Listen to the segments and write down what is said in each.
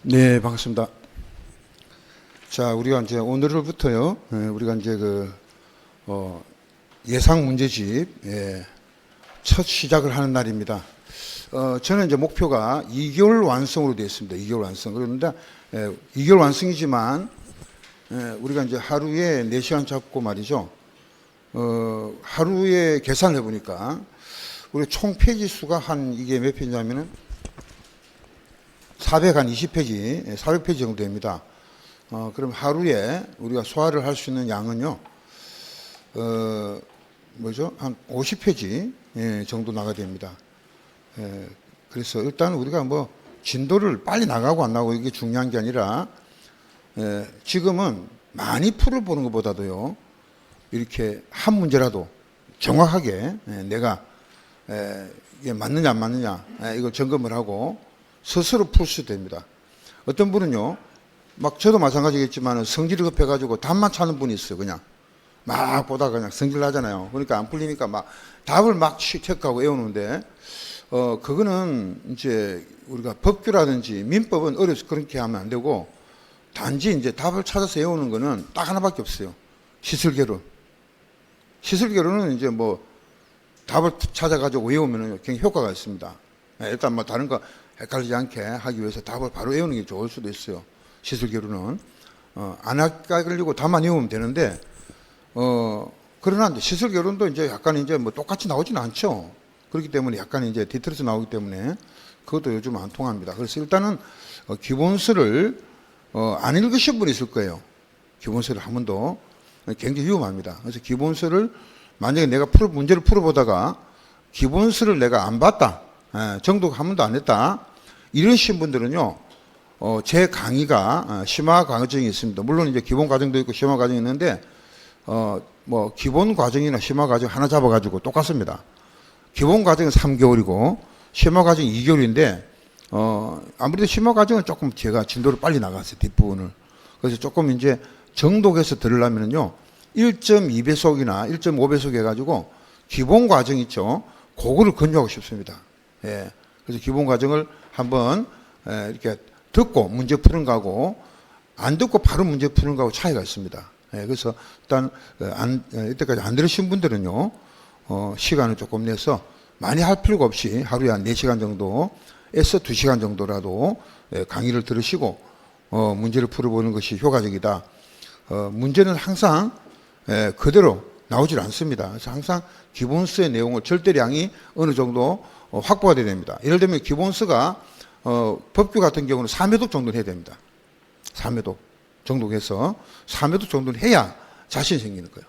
네, 반갑습니다. 자, 우리가 이제 오늘부터요, 우리가 이제 예상 문제집, 첫 시작을 하는 날입니다. 저는 이제 목표가 2개월 완성으로 되어 있습니다. 2개월 완성. 그런데, 2개월 완성이지만, 우리가 이제 하루에 4시간 잡고 말이죠. 하루에 계산을 해보니까, 우리 총 페이지 수가 이게 몇 페이지냐면은, 420페이지, 400페이지 정도 됩니다. 그럼 하루에 우리가 소화를 할 수 있는 양은요, 한 50페이지 정도 나가야 됩니다. 그래서 일단 우리가 진도를 빨리 나가고 안 나가고 이게 중요한 게 아니라, 지금은 많이 풀어보는 것보다도요, 이렇게 한 문제라도 정확하게 내가 이게 맞느냐 안 맞느냐, 이걸 점검을 하고, 스스로 풀 수 됩니다. 어떤 분은요, 저도 마찬가지겠지만 성질이 급해가지고 답만 찾는 분이 있어요. 그냥 막 보다가 그냥 성질 나잖아요. 그러니까 안 풀리니까 답을 체크하고 외우는데, 그거는 이제 우리가 법규라든지 민법은 어려서 그렇게 하면 안 되고, 단지 이제 답을 찾아서 외우는 거는 딱 하나밖에 없어요. 시술개론. 시술개론은 이제 답을 찾아가지고 외우면 굉장히 효과가 있습니다. 일단 다른 거 헷갈리지 않게 하기 위해서 답을 바로 외우는 게 좋을 수도 있어요. 시술개론은. 안 헷갈리고 답만 외우면 되는데, 그러나 이제 시술개론도 이제 약간 이제 똑같이 나오지는 않죠. 그렇기 때문에 약간 이제 뒤틀어서 나오기 때문에 그것도 요즘 안 통합니다. 그래서 일단은 기본서를 안 읽으신 분이 있을 거예요. 기본서를 한 번도. 굉장히 위험합니다. 그래서 기본서를 만약에 내가 문제를 풀어보다가 기본서를 내가 안 봤다. 정독 한 번도 안 했다. 이러신 분들은요, 제 강의가 심화 과정이 있습니다. 물론 이제 기본 과정도 있고 심화 과정이 있는데, 기본 과정이나 심화 과정 하나 잡아가지고 똑같습니다. 기본 과정은 3개월이고, 심화 과정이 2개월인데, 아무래도 심화 과정은 조금 제가 진도를 빨리 나갔어요. 뒷부분을. 그래서 조금 이제 정독해서 들으려면요, 1.2배속이나 1.5배속 해가지고, 기본 과정 있죠. 그거를 권유하고 싶습니다. 예. 그래서 기본 과정을 한번 이렇게 듣고 문제 푸는 거하고 안 듣고 바로 문제 푸는 거하고 차이가 있습니다. 예. 그래서 일단 이때까지 안 들으신 분들은요, 시간을 조금 내서 많이 할 필요가 없이 하루에 한 4시간 정도에서 2시간 정도라도 강의를 들으시고 문제를 풀어보는 것이 효과적이다. 문제는 항상 그대로 나오질 않습니다. 그래서 항상 기본서의 내용을 절대량이 어느 정도 확보가 돼야 됩니다. 예를 들면 기본서가 법규 같은 경우는 3회독 정도는 해야 됩니다. 3회독 정도해서 3회독 정도는 해야 자신이 생기는 거예요.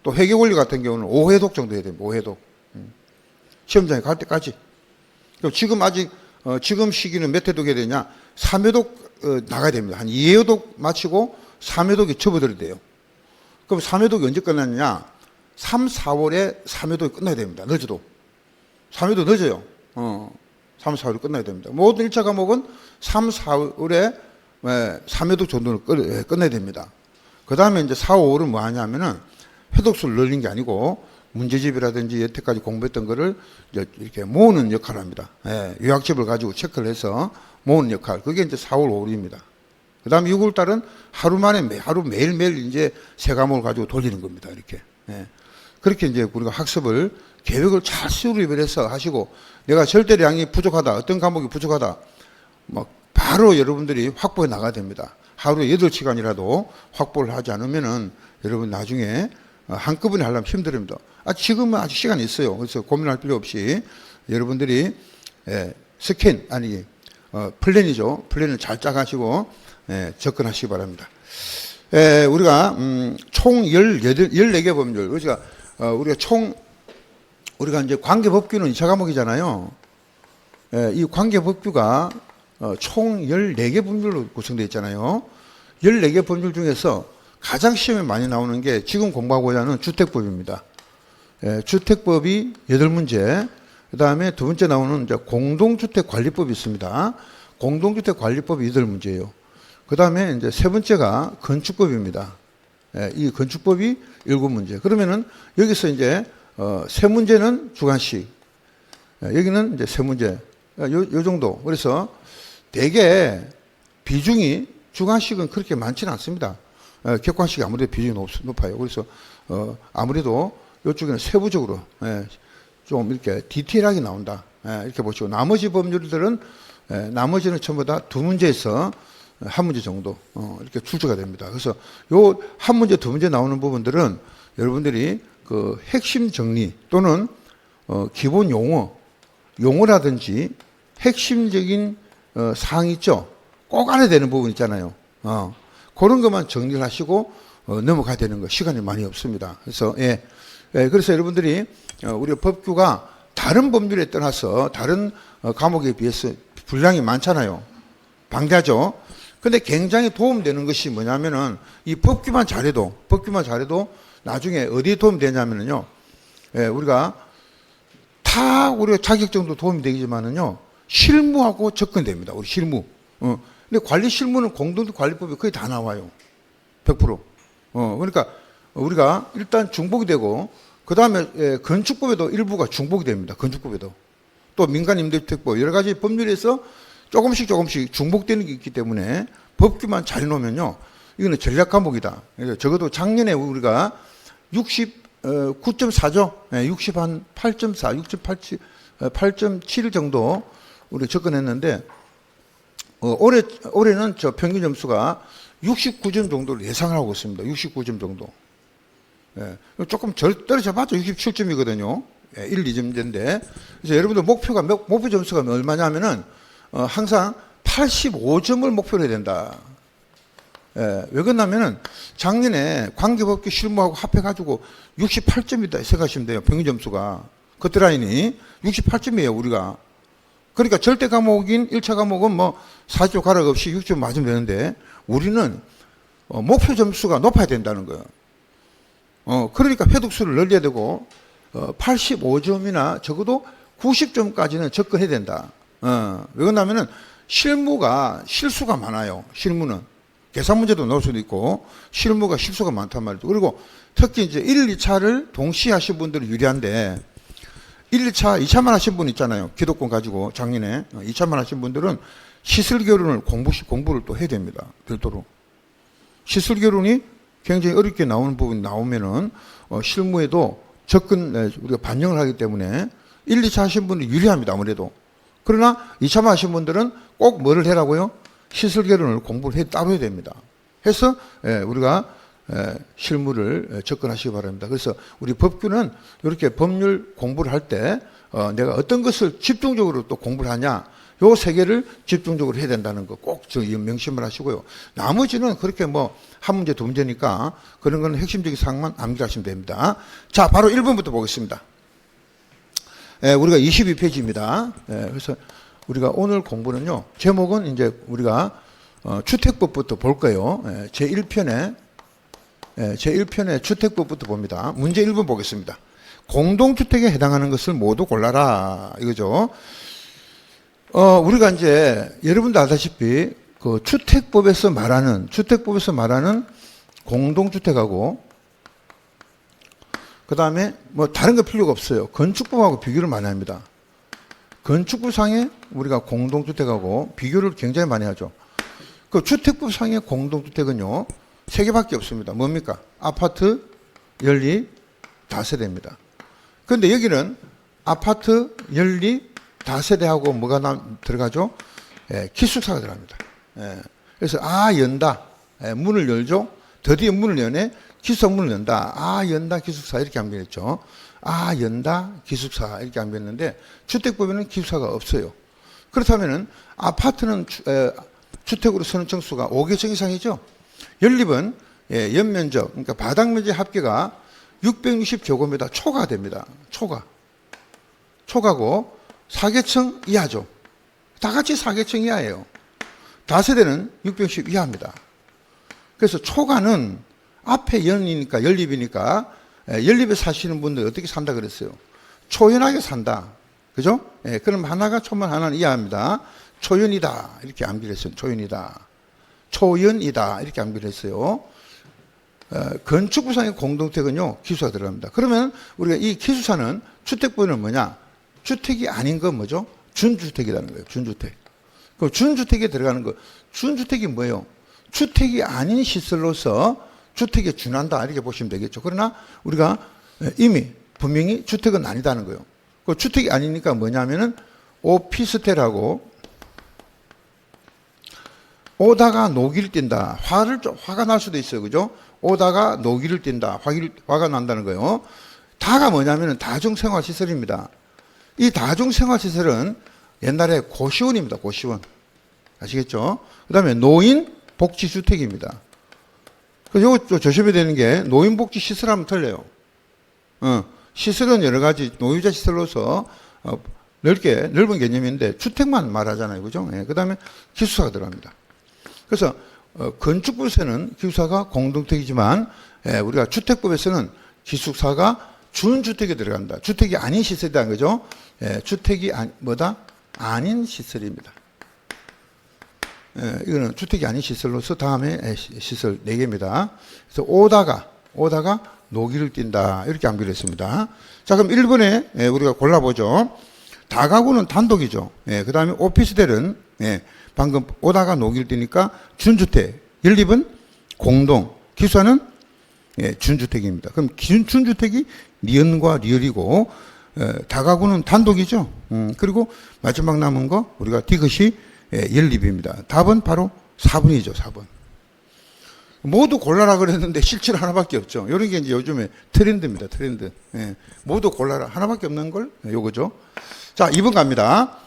또 회계원리 같은 경우는 5회독 정도 해야 됩니다. 5회독. 시험장에 갈 때까지. 그럼 지금 시기는 몇 회독 해야 되냐? 3회독 나가야 됩니다. 한 2회독 마치고 3회독에 접어들어야 돼요. 그럼 3회독이 언제 끝나느냐? 3, 4월에 3회독이 끝나야 됩니다. 늦어도. 3회독 늦어요. 3, 4월에 끝나야 됩니다. 모든 1차 과목은 3, 4월에 3회독 정도는 끝내야 됩니다. 그 다음에 이제 4, 5월은 뭐 하냐면은 회독수를 늘린 게 아니고 문제집이라든지 여태까지 공부했던 거를 이렇게 모으는 역할을 합니다. 요약집을 가지고 체크를 해서 모으는 역할. 그게 이제 4월, 5월입니다. 그 다음에 6월 달은 하루 만에 하루 매일매일 이제 새 과목을 가지고 돌리는 겁니다. 이렇게. 그렇게 이제 우리가 학습을 계획을 잘 수립해서 하시고 내가 절대량이 부족하다. 어떤 과목이 부족하다. 바로 여러분들이 확보해 나가야 됩니다. 하루에 8시간이라도 확보를 하지 않으면은 여러분 나중에 한꺼번에 하려면 힘듭니다. 지금은 아직 시간이 있어요. 그래서 고민할 필요 없이 여러분들이 플랜이죠. 플랜을 잘 짜가지고 접근하시기 바랍니다. 우리가 총 14개 법률, 우리가 이제 관계법규는 2차 과목이잖아요. 이 관계법규가 총 14개 법률로 구성되어 있잖아요. 14개 법률 중에서 가장 시험에 많이 나오는 게 지금 공부하고자 하는 주택법입니다. 주택법이 8문제, 그 다음에 두 번째 나오는 이제 공동주택관리법이 있습니다. 공동주택관리법이 8문제예요. 그 다음에 이제 세 번째가 건축법입니다. 이 건축법이 7문제. 그러면은 여기서 이제 세 문제는 주관식, 여기는 이제 세 문제, 요 정도. 그래서 대개 비중이 주관식은 그렇게 많지는 않습니다. 객관식이 아무래도 비중이 높아요. 그래서 아무래도 이쪽에는 세부적으로 좀 이렇게 디테일하게 나온다. 이렇게 보시고 나머지 법률들은 나머지는 전부 다 두 문제에서 한 문제 정도 이렇게 출제가 됩니다. 그래서 요 한 문제, 두 문제 나오는 부분들은 여러분들이 그 핵심 정리 또는 기본 용어라든지 핵심적인 사항 있죠. 꼭 알아야 되는 부분 있잖아요. 그런 것만 정리를 하시고 넘어가야 되는 거 시간이 많이 없습니다. 그래서 그래서 여러분들이 우리 법규가 다른 법률에 떠나서 다른 과목에 비해서 분량이 많잖아요. 방대하죠. 근데 굉장히 도움되는 것이 뭐냐면은 이 법규만 잘해도 나중에 어디에 도움이 되냐면은요. 우리가 우리가 자격증도 도움이 되지만은요. 실무하고 접근됩니다. 우리 실무. 근데 관리 실무는 공동관리법에 거의 다 나와요. 100%. 그러니까 우리가 일단 중복이 되고 그 다음에 건축법에도 일부가 중복이 됩니다. 건축법에도. 또 민간임대주택법 여러 가지 법률에서 조금씩 중복되는 게 있기 때문에 법규만 잘 놓으면요. 이거는 전략 과목이다. 적어도 작년에 우리가 69.4죠. 68.4, 8.7 정도 우리 접근했는데 올해는 저 평균 점수가 69점 정도를 예상을 하고 있습니다. 69점 정도. 조금 떨어져 봤죠. 67점이거든요. 1, 2점대인데. 그래서 여러분들 목표 점수가 얼마냐면은 항상 85점을 목표로 해야 된다. 왜 그러냐면은 작년에 관계법규 실무하고 합해가지고 68점이다 생각하시면 돼요. 평균 점수가. 커트라인이 68점이에요, 우리가. 그러니까 절대 과목인 1차 과목은 뭐 4조 가락 없이 6점 맞으면 되는데 우리는 목표 점수가 높아야 된다는 거예요. 그러니까 회독수를 늘려야 되고 85점이나 적어도 90점까지는 접근해야 된다. 왜 그러냐면은 실무가 실수가 많아요. 실무는. 계산 문제도 넣을 수도 있고 실무가 실수가 많단 말이죠. 그리고 특히 이제 1, 2차를 동시에 하신 분들은 유리한데 1, 2차, 2차만 하신 분 있잖아요. 기독권 가지고 작년에 2차만 하신 분들은 시설결론을 공부를 또 해야 됩니다. 별도로. 시설결론이 굉장히 어렵게 나오는 부분이 나오면은 실무에도 우리가 반영을 하기 때문에 1, 2차 하신 분이 유리합니다. 아무래도. 그러나 2차만 하신 분들은 꼭 뭐를 해라고요? 시설결론을 공부를 따로 해야 됩니다. 해서 우리가 실무를 접근하시기 바랍니다. 그래서 우리 법규는 이렇게 법률 공부를 할 때 내가 어떤 것을 집중적으로 또 공부를 하냐 요 세 개를 집중적으로 해야 된다는 거 꼭 명심을 하시고요. 나머지는 그렇게 뭐 한 문제 두 문제니까 그런 거는 핵심적인 사항만 암기하시면 됩니다. 자, 바로 1번부터 보겠습니다. 우리가 22페이지입니다. 그래서 우리가 오늘 공부는요. 제목은 이제 우리가 주택법부터 볼 거예요. 제1편에 주택법부터 봅니다. 문제 1번 보겠습니다. 공동주택에 해당하는 것을 모두 골라라. 이거죠. 우리가 이제 여러분도 아다시피 그 주택법에서 말하는 공동주택하고 그 다음에 뭐 다른 거 필요가 없어요. 건축법하고 비교를 많이 합니다. 건축법상에 우리가 공동주택하고 비교를 굉장히 많이 하죠. 그 주택법상의 공동주택은요. 세 개밖에 없습니다. 뭡니까? 아파트, 연립, 다세대입니다. 그런데 여기는 아파트, 연립, 다세대하고 뭐가 들어가죠? 기숙사가 들어갑니다. 그래서 연다. 문을 열죠. 드디어 문을 여네. 기숙사 문을 연다. 연다 기숙사 이렇게 암기했죠. 연다 기숙사 이렇게 암기했는데 주택법에는 기숙사가 없어요. 그렇다면은 아파트는 주택으로 서는 층수가 5개층 이상이죠. 연립은 연면적 그러니까 바닥 면적 합계가 660제곱미터 초가 됩니다. 초가고 4개층 이하죠. 다 같이 4개층 이하예요. 다세대는 660 이하입니다. 그래서 초가는 앞에 연립이니까 연립에 사시는 분들 어떻게 산다 그랬어요? 초연하게 산다. 그죠? 그럼 하나가 초면 하나는 이하입니다. 초연이다. 이렇게 암기를 했어요. 초연이다. 이렇게 암기를 했어요. 건축부상의 공동주택은요, 기숙사가 들어갑니다. 그러면 우리가 이 기숙사는 주택법에는 뭐냐? 주택이 아닌 건 뭐죠? 준주택이라는 거예요. 준주택. 그 준주택에 들어가는 거. 준주택이 뭐예요? 주택이 아닌 시설로서 주택에 준한다 이렇게 보시면 되겠죠. 그러나 우리가 이미 분명히 주택은 아니다는 거예요. 그 주택이 아니니까 뭐냐면은 오피스텔하고 오다가 녹이를 띈다. 화가 날 수도 있어요. 그죠? 오다가 녹이를 띈다. 화가 난다는 거예요. 다가 뭐냐면은 다중생활시설입니다. 이 다중생활시설은 옛날에 고시원입니다. 고시원. 아시겠죠? 그 다음에 노인복지주택입니다. 그래서 이거 조심해야 되는 게 노인복지시설하면 틀려요. 시설은 여러 가지 노유자 시설로서 넓은 개념인데 주택만 말하잖아요. 그죠? 예, 그 다음에 기숙사가 들어갑니다. 그래서 건축법에서는 기숙사가 공동택이지만 우리가 주택법에서는 기숙사가 준주택에 들어간다. 주택이 아닌 시설이라는 거죠. 주택이 아닌 시설입니다. 이거는 주택이 아닌 시설로서 다음에 시설 4개입니다. 그래서 오다가 녹이를 띈다. 이렇게 암기를 했습니다. 자, 그럼 1번에 우리가 골라보죠. 다가구는 단독이죠. 그 다음에 오피스텔은 방금 오다가 녹이를 띄니까 준주택. 연립은 공동. 기숙사는 준주택입니다. 그럼 준주택이 니은과 리을이고 다가구는 단독이죠. 그리고 마지막 남은 거 우리가 디귿이 연립입니다. 답은 바로 4번이죠. 4번. 모두 골라라 그랬는데 실제로 하나밖에 없죠. 이런 게 이제 요즘에 트렌드입니다. 트렌드. 모두 골라라. 하나밖에 없는 걸 요거죠. 자, 2번 갑니다.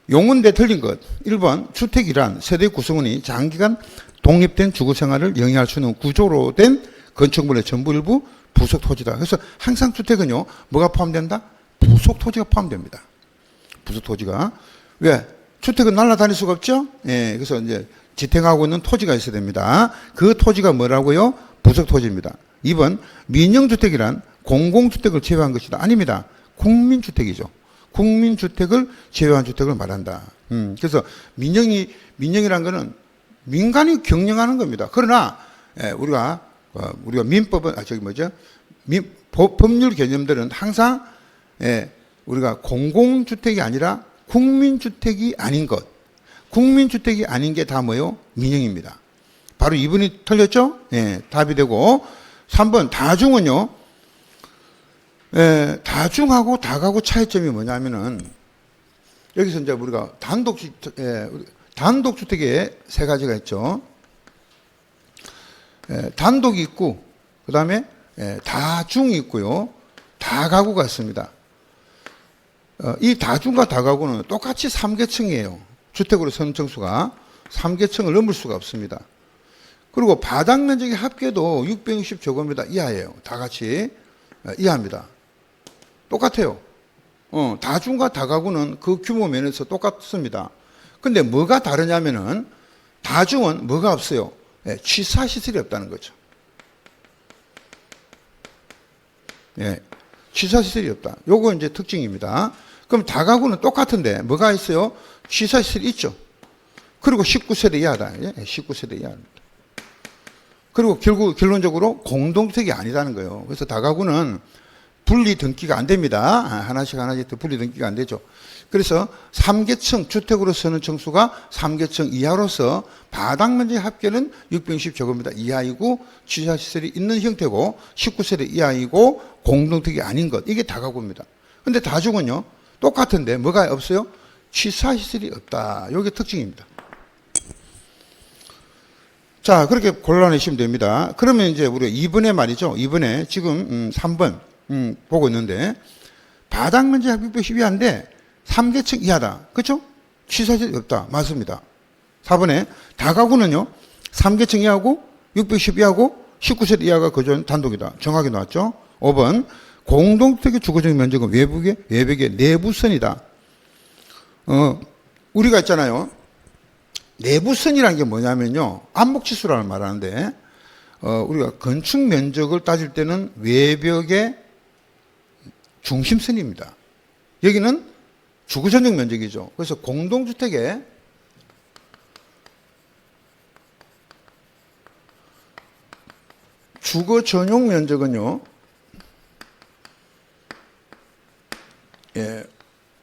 용언대 틀린 것. 1번 주택이란 세대 구성원이 장기간 독립된 주거 생활을 영위할 수 있는 구조로 된 건축물의 전부 일부 부속 토지다. 그래서 항상 주택은요. 뭐가 포함된다? 부속 토지가 포함됩니다. 부속 토지가. 왜? 주택은 날아다닐 수가 없죠? 그래서 이제 지탱하고 있는 토지가 있어야 됩니다. 그 토지가 뭐라고요? 부속 토지입니다. 2번 민영주택이란 공공주택을 제외한 것이다. 아닙니다. 국민주택이죠. 국민주택을 제외한 주택을 말한다. 그래서 민영이란 거는 민간이 경영하는 겁니다. 그러나 우리가 민법은 법률 개념들은 항상 우리가 공공주택이 아니라 국민주택이 아닌 것. 국민주택이 아닌 게 다 뭐예요? 민영입니다. 바로 2번이 틀렸죠? 답이 되고 3번 다중은요. 다중하고 다가구 차이점이 뭐냐면은 여기서 이제 우리가 단독주택에 3가지가 있죠. 단독이 있고 그 다음에 다중이 있고요. 다가구가 있습니다. 이 다중과 다가구는 똑같이 3계층이에요. 주택으로 서는 층수가 3계층을 넘을 수가 없습니다. 그리고 바닥 면적의 합계도 660제곱미터 이하예요. 다 같이 이하입니다. 똑같아요. 다중과 다가구는 그 규모 면에서 똑같습니다. 근데 뭐가 다르냐면은 다중은 뭐가 없어요? 취사시설이 없다는 거죠. 취사시설이 없다. 요거 이제 특징입니다. 그럼 다가구는 똑같은데 뭐가 있어요? 취사시설이 있죠. 그리고 19세대 이하다. 19세대 이하입니다. 그리고 결론적으로 공동주택이 아니라는 거예요. 그래서 다가구는 분리 등기가 안 됩니다. 하나씩 더 분리 등기가 안 되죠. 그래서 3계층 주택으로 서는 층수가 3계층 이하로서 바닥 면적 합계는 660제곱미터 이하이고 취사시설이 있는 형태고 19세대 이하이고 공동주택이 아닌 것. 이게 다가구입니다. 근데 다중은요. 똑같은데 뭐가 없어요? 취사시설이 없다. 이게 특징입니다. 자, 그렇게 골라내시면 됩니다. 그러면 이제 우리가 2번에 말이죠. 2번에 지금 3번 보고 있는데 바닥 면적 합계 612한데 3계층 이하다. 그렇죠? 취사시설이 없다. 맞습니다. 4번에 다가구는요. 3계층 이하고 612하고 19세대 이하가 거주하는 단독이다. 정확히 나왔죠? 5번 공동주택의 주거적 면적은 외벽의 내부선이다. 우리가 있잖아요. 내부선이라는 게 뭐냐면요. 안목지수라는 말 하는데, 우리가 건축 면적을 따질 때는 외벽의 중심선입니다. 여기는 주거 전용 면적이죠. 그래서 공동주택의 주거 전용 면적은요,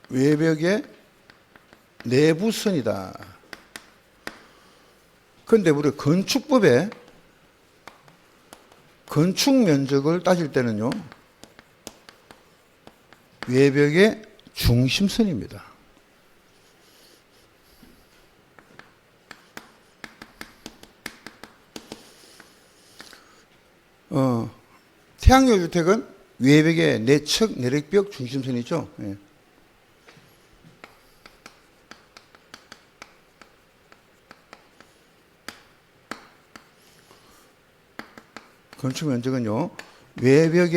외벽의 내부선이다. 그런데 우리 건축법에 건축 면적을 따질 때는요, 외벽의 중심선입니다. 태양열 주택은 외벽의 내측 내력벽 중심선이죠. 예. 건축 면적은요, 외벽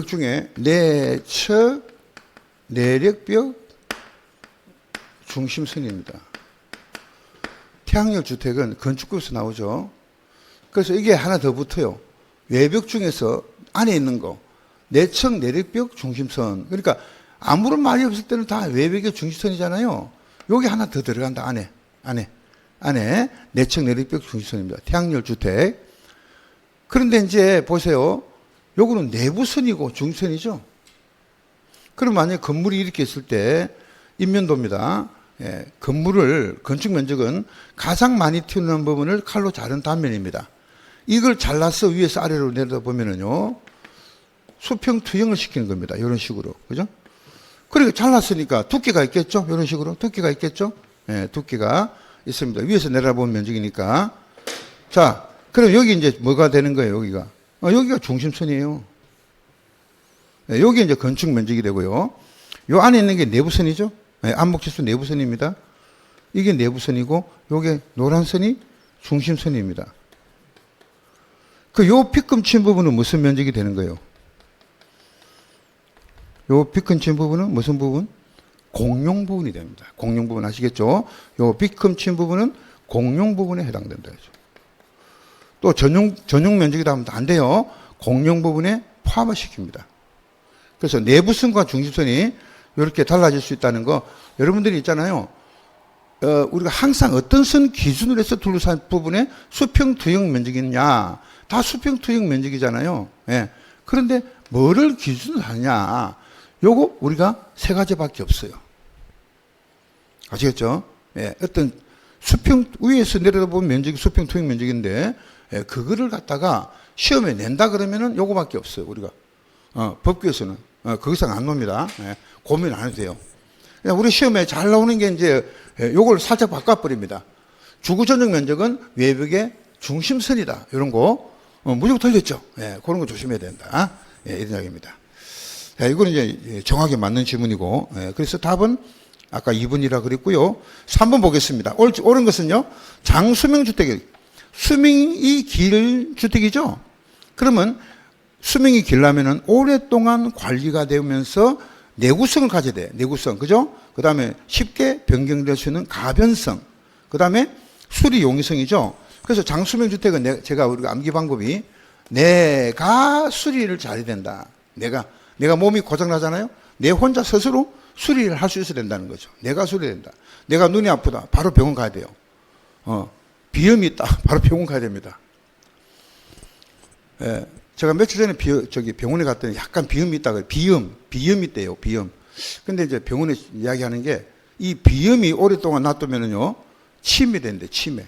중에 내측 내력벽 중심선입니다. 태양열 주택은 건축법에서 나오죠. 그래서 이게 하나 더 붙어요. 외벽 중에서 안에 있는 거, 내측 내력벽 중심선. 그러니까 아무런 말이 없을 때는 다 외벽의 중심선이잖아요. 여기 하나 더 들어간다. 안에 내측 내력벽 중심선입니다. 태양열 주택. 그런데 이제 보세요. 요거는 내부선이고 중선이죠. 그럼 만약에 건물이 이렇게 있을 때 인면도입니다. 예, 건축 면적은 가장 많이 튀어나온 부분을 칼로 자른 단면입니다. 이걸 잘라서 위에서 아래로 내려다보면은요, 수평 투영을 시키는 겁니다. 이런 식으로. 그죠? 그리고 잘랐으니까 두께가 있겠죠? 이런 식으로. 두께가 있겠죠? 예, 두께가 있습니다. 위에서 내려다보는 면적이니까. 자, 그럼 여기 이제 뭐가 되는 거예요, 여기가? 여기가 중심선이에요. 예, 여기 이제 건축 면적이 되고요. 요 안에 있는 게 내부선이죠? 예, 안목지수 내부선입니다. 이게 내부선이고, 요게 노란선이 중심선입니다. 요 빗금친 부분은 무슨 면적이 되는 거예요? 요 빗금친 부분은 무슨 부분? 공용 부분이 됩니다. 공용 부분 아시겠죠? 요 빗금친 부분은 공용 부분에 해당된다. 또 전용 면적이다 하면 안 돼요. 공용 부분에 포함을 시킵니다. 그래서 내부선과 중심선이 이렇게 달라질 수 있다는 거, 여러분들이 있잖아요. 우리가 항상 어떤 선 기준으로 해서 둘러싼 부분에 수평 투영 면적이 있냐. 다 수평 투영 면적이잖아요. 예. 그런데 뭐를 기준으로 하냐. 요거 우리가 세 가지밖에 없어요. 아시겠죠? 예. 어떤 수평, 위에서 내려다보면 면적이 수평 투영 면적인데, 예. 그거를 갖다가 시험에 낸다 그러면은 요거밖에 없어요. 우리가. 법규에서는. 그 이상 안 놉니다. 예. 고민 안 해도 돼요. 그냥 우리 시험에 잘 나오는 게 이제 요걸 살짝 바꿔버립니다. 주거 전용 면적은 외벽의 중심선이다. 이런 거. 무조건 틀렸죠. 예, 그런 거 조심해야 된다. 예, 이런 이야기입니다. 예, 이거는 이제 정확히 맞는 질문이고, 예, 그래서 답은 아까 2번이라 그랬고요. 3번 보겠습니다. 옳은 것은요, 장수명 주택이, 수명이 길 주택이죠. 그러면 수명이 길려면은 오랫동안 관리가 되면서 내구성을 가져야 돼. 내구성. 그죠? 그 다음에 쉽게 변경될 수 있는 가변성. 그 다음에 수리 용이성이죠. 그래서 장수명 주택은 제가 우리가 암기 방법이 내가 수리를 잘해야 된다. 내가 몸이 고장나잖아요. 내 혼자 스스로 수리를 할 수 있어야 된다는 거죠. 내가 수리된다. 내가 눈이 아프다. 바로 병원 가야 돼요. 비염이 있다. 바로 병원 가야 됩니다. 예, 제가 며칠 전에 병원에 갔더니 약간 비염이 있다고 해요. 비염이 있대요. 비염. 근데 이제 병원에 이야기하는 게 이 비염이 오랫동안 놔두면은요, 치매 된대, 치매.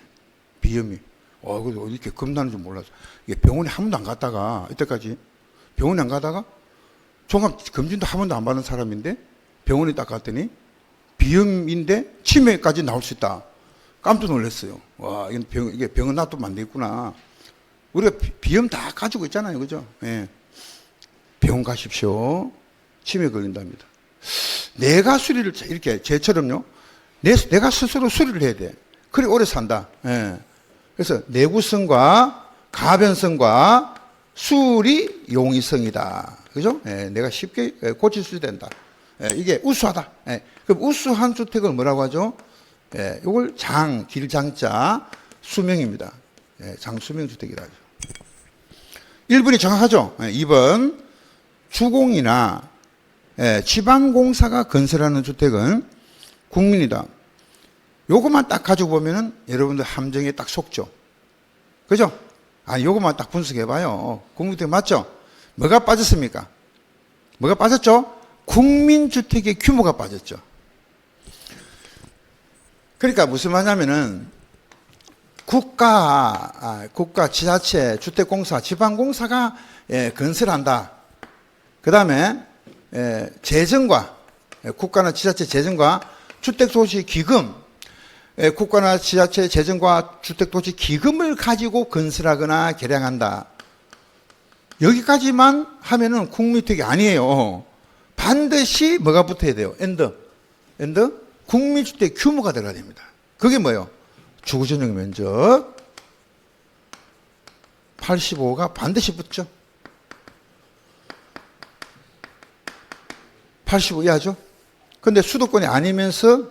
비염이. 그래서 이렇게 겁나는 줄 몰랐어. 이게 병원에 한 번도 안 갔다가, 이때까지 병원에 안 가다가 종합 검진도 한 번도 안 받은 사람인데 병원에 딱 갔더니 비염인데 치매까지 나올 수 있다. 깜짝 놀랐어요. 와, 이게 병원 놔두면 안 되겠구나. 우리가 비염 다 가지고 있잖아요. 그죠? 예. 병원 가십시오. 치매 걸린답니다. 내가 수리를, 이렇게, 제처럼요. 내가 스스로 수리를 해야 돼. 그래, 오래 산다. 예. 그래서 내구성과 가변성과 수리 용이성이다. 그죠? 예. 내가 쉽게 고칠 수 된다. 예. 이게 우수하다. 예. 그럼 우수한 주택을 뭐라고 하죠? 예. 이걸 길장자 수명입니다. 예. 장수명 주택이라 하죠. 1번이 정확하죠? 예. 2번. 주공이나 지방공사가 건설하는 주택은 국민이다. 요것만 딱 가지고 보면은 여러분들 함정에 딱 속죠. 그죠? 요것만 딱 분석해봐요. 국민주택 맞죠? 뭐가 빠졌습니까? 뭐가 빠졌죠? 국민주택의 규모가 빠졌죠. 그러니까 무슨 말이냐면은 국가, 지자체, 주택공사, 지방공사가 건설한다. 그 다음에 재정과 국가나 지자체 재정과 주택도시기금, 국가나 지자체 재정과 주택도시기금을 가지고 건설하거나 개량한다. 여기까지만 하면은 국민주택이 아니에요. 반드시 뭐가 붙어야 돼요? 엔드 국민주택 규모가 들어가야 됩니다. 그게 뭐예요? 주거전용 면적 85가 반드시 붙죠. 85 이하죠. 근데 수도권이 아니면서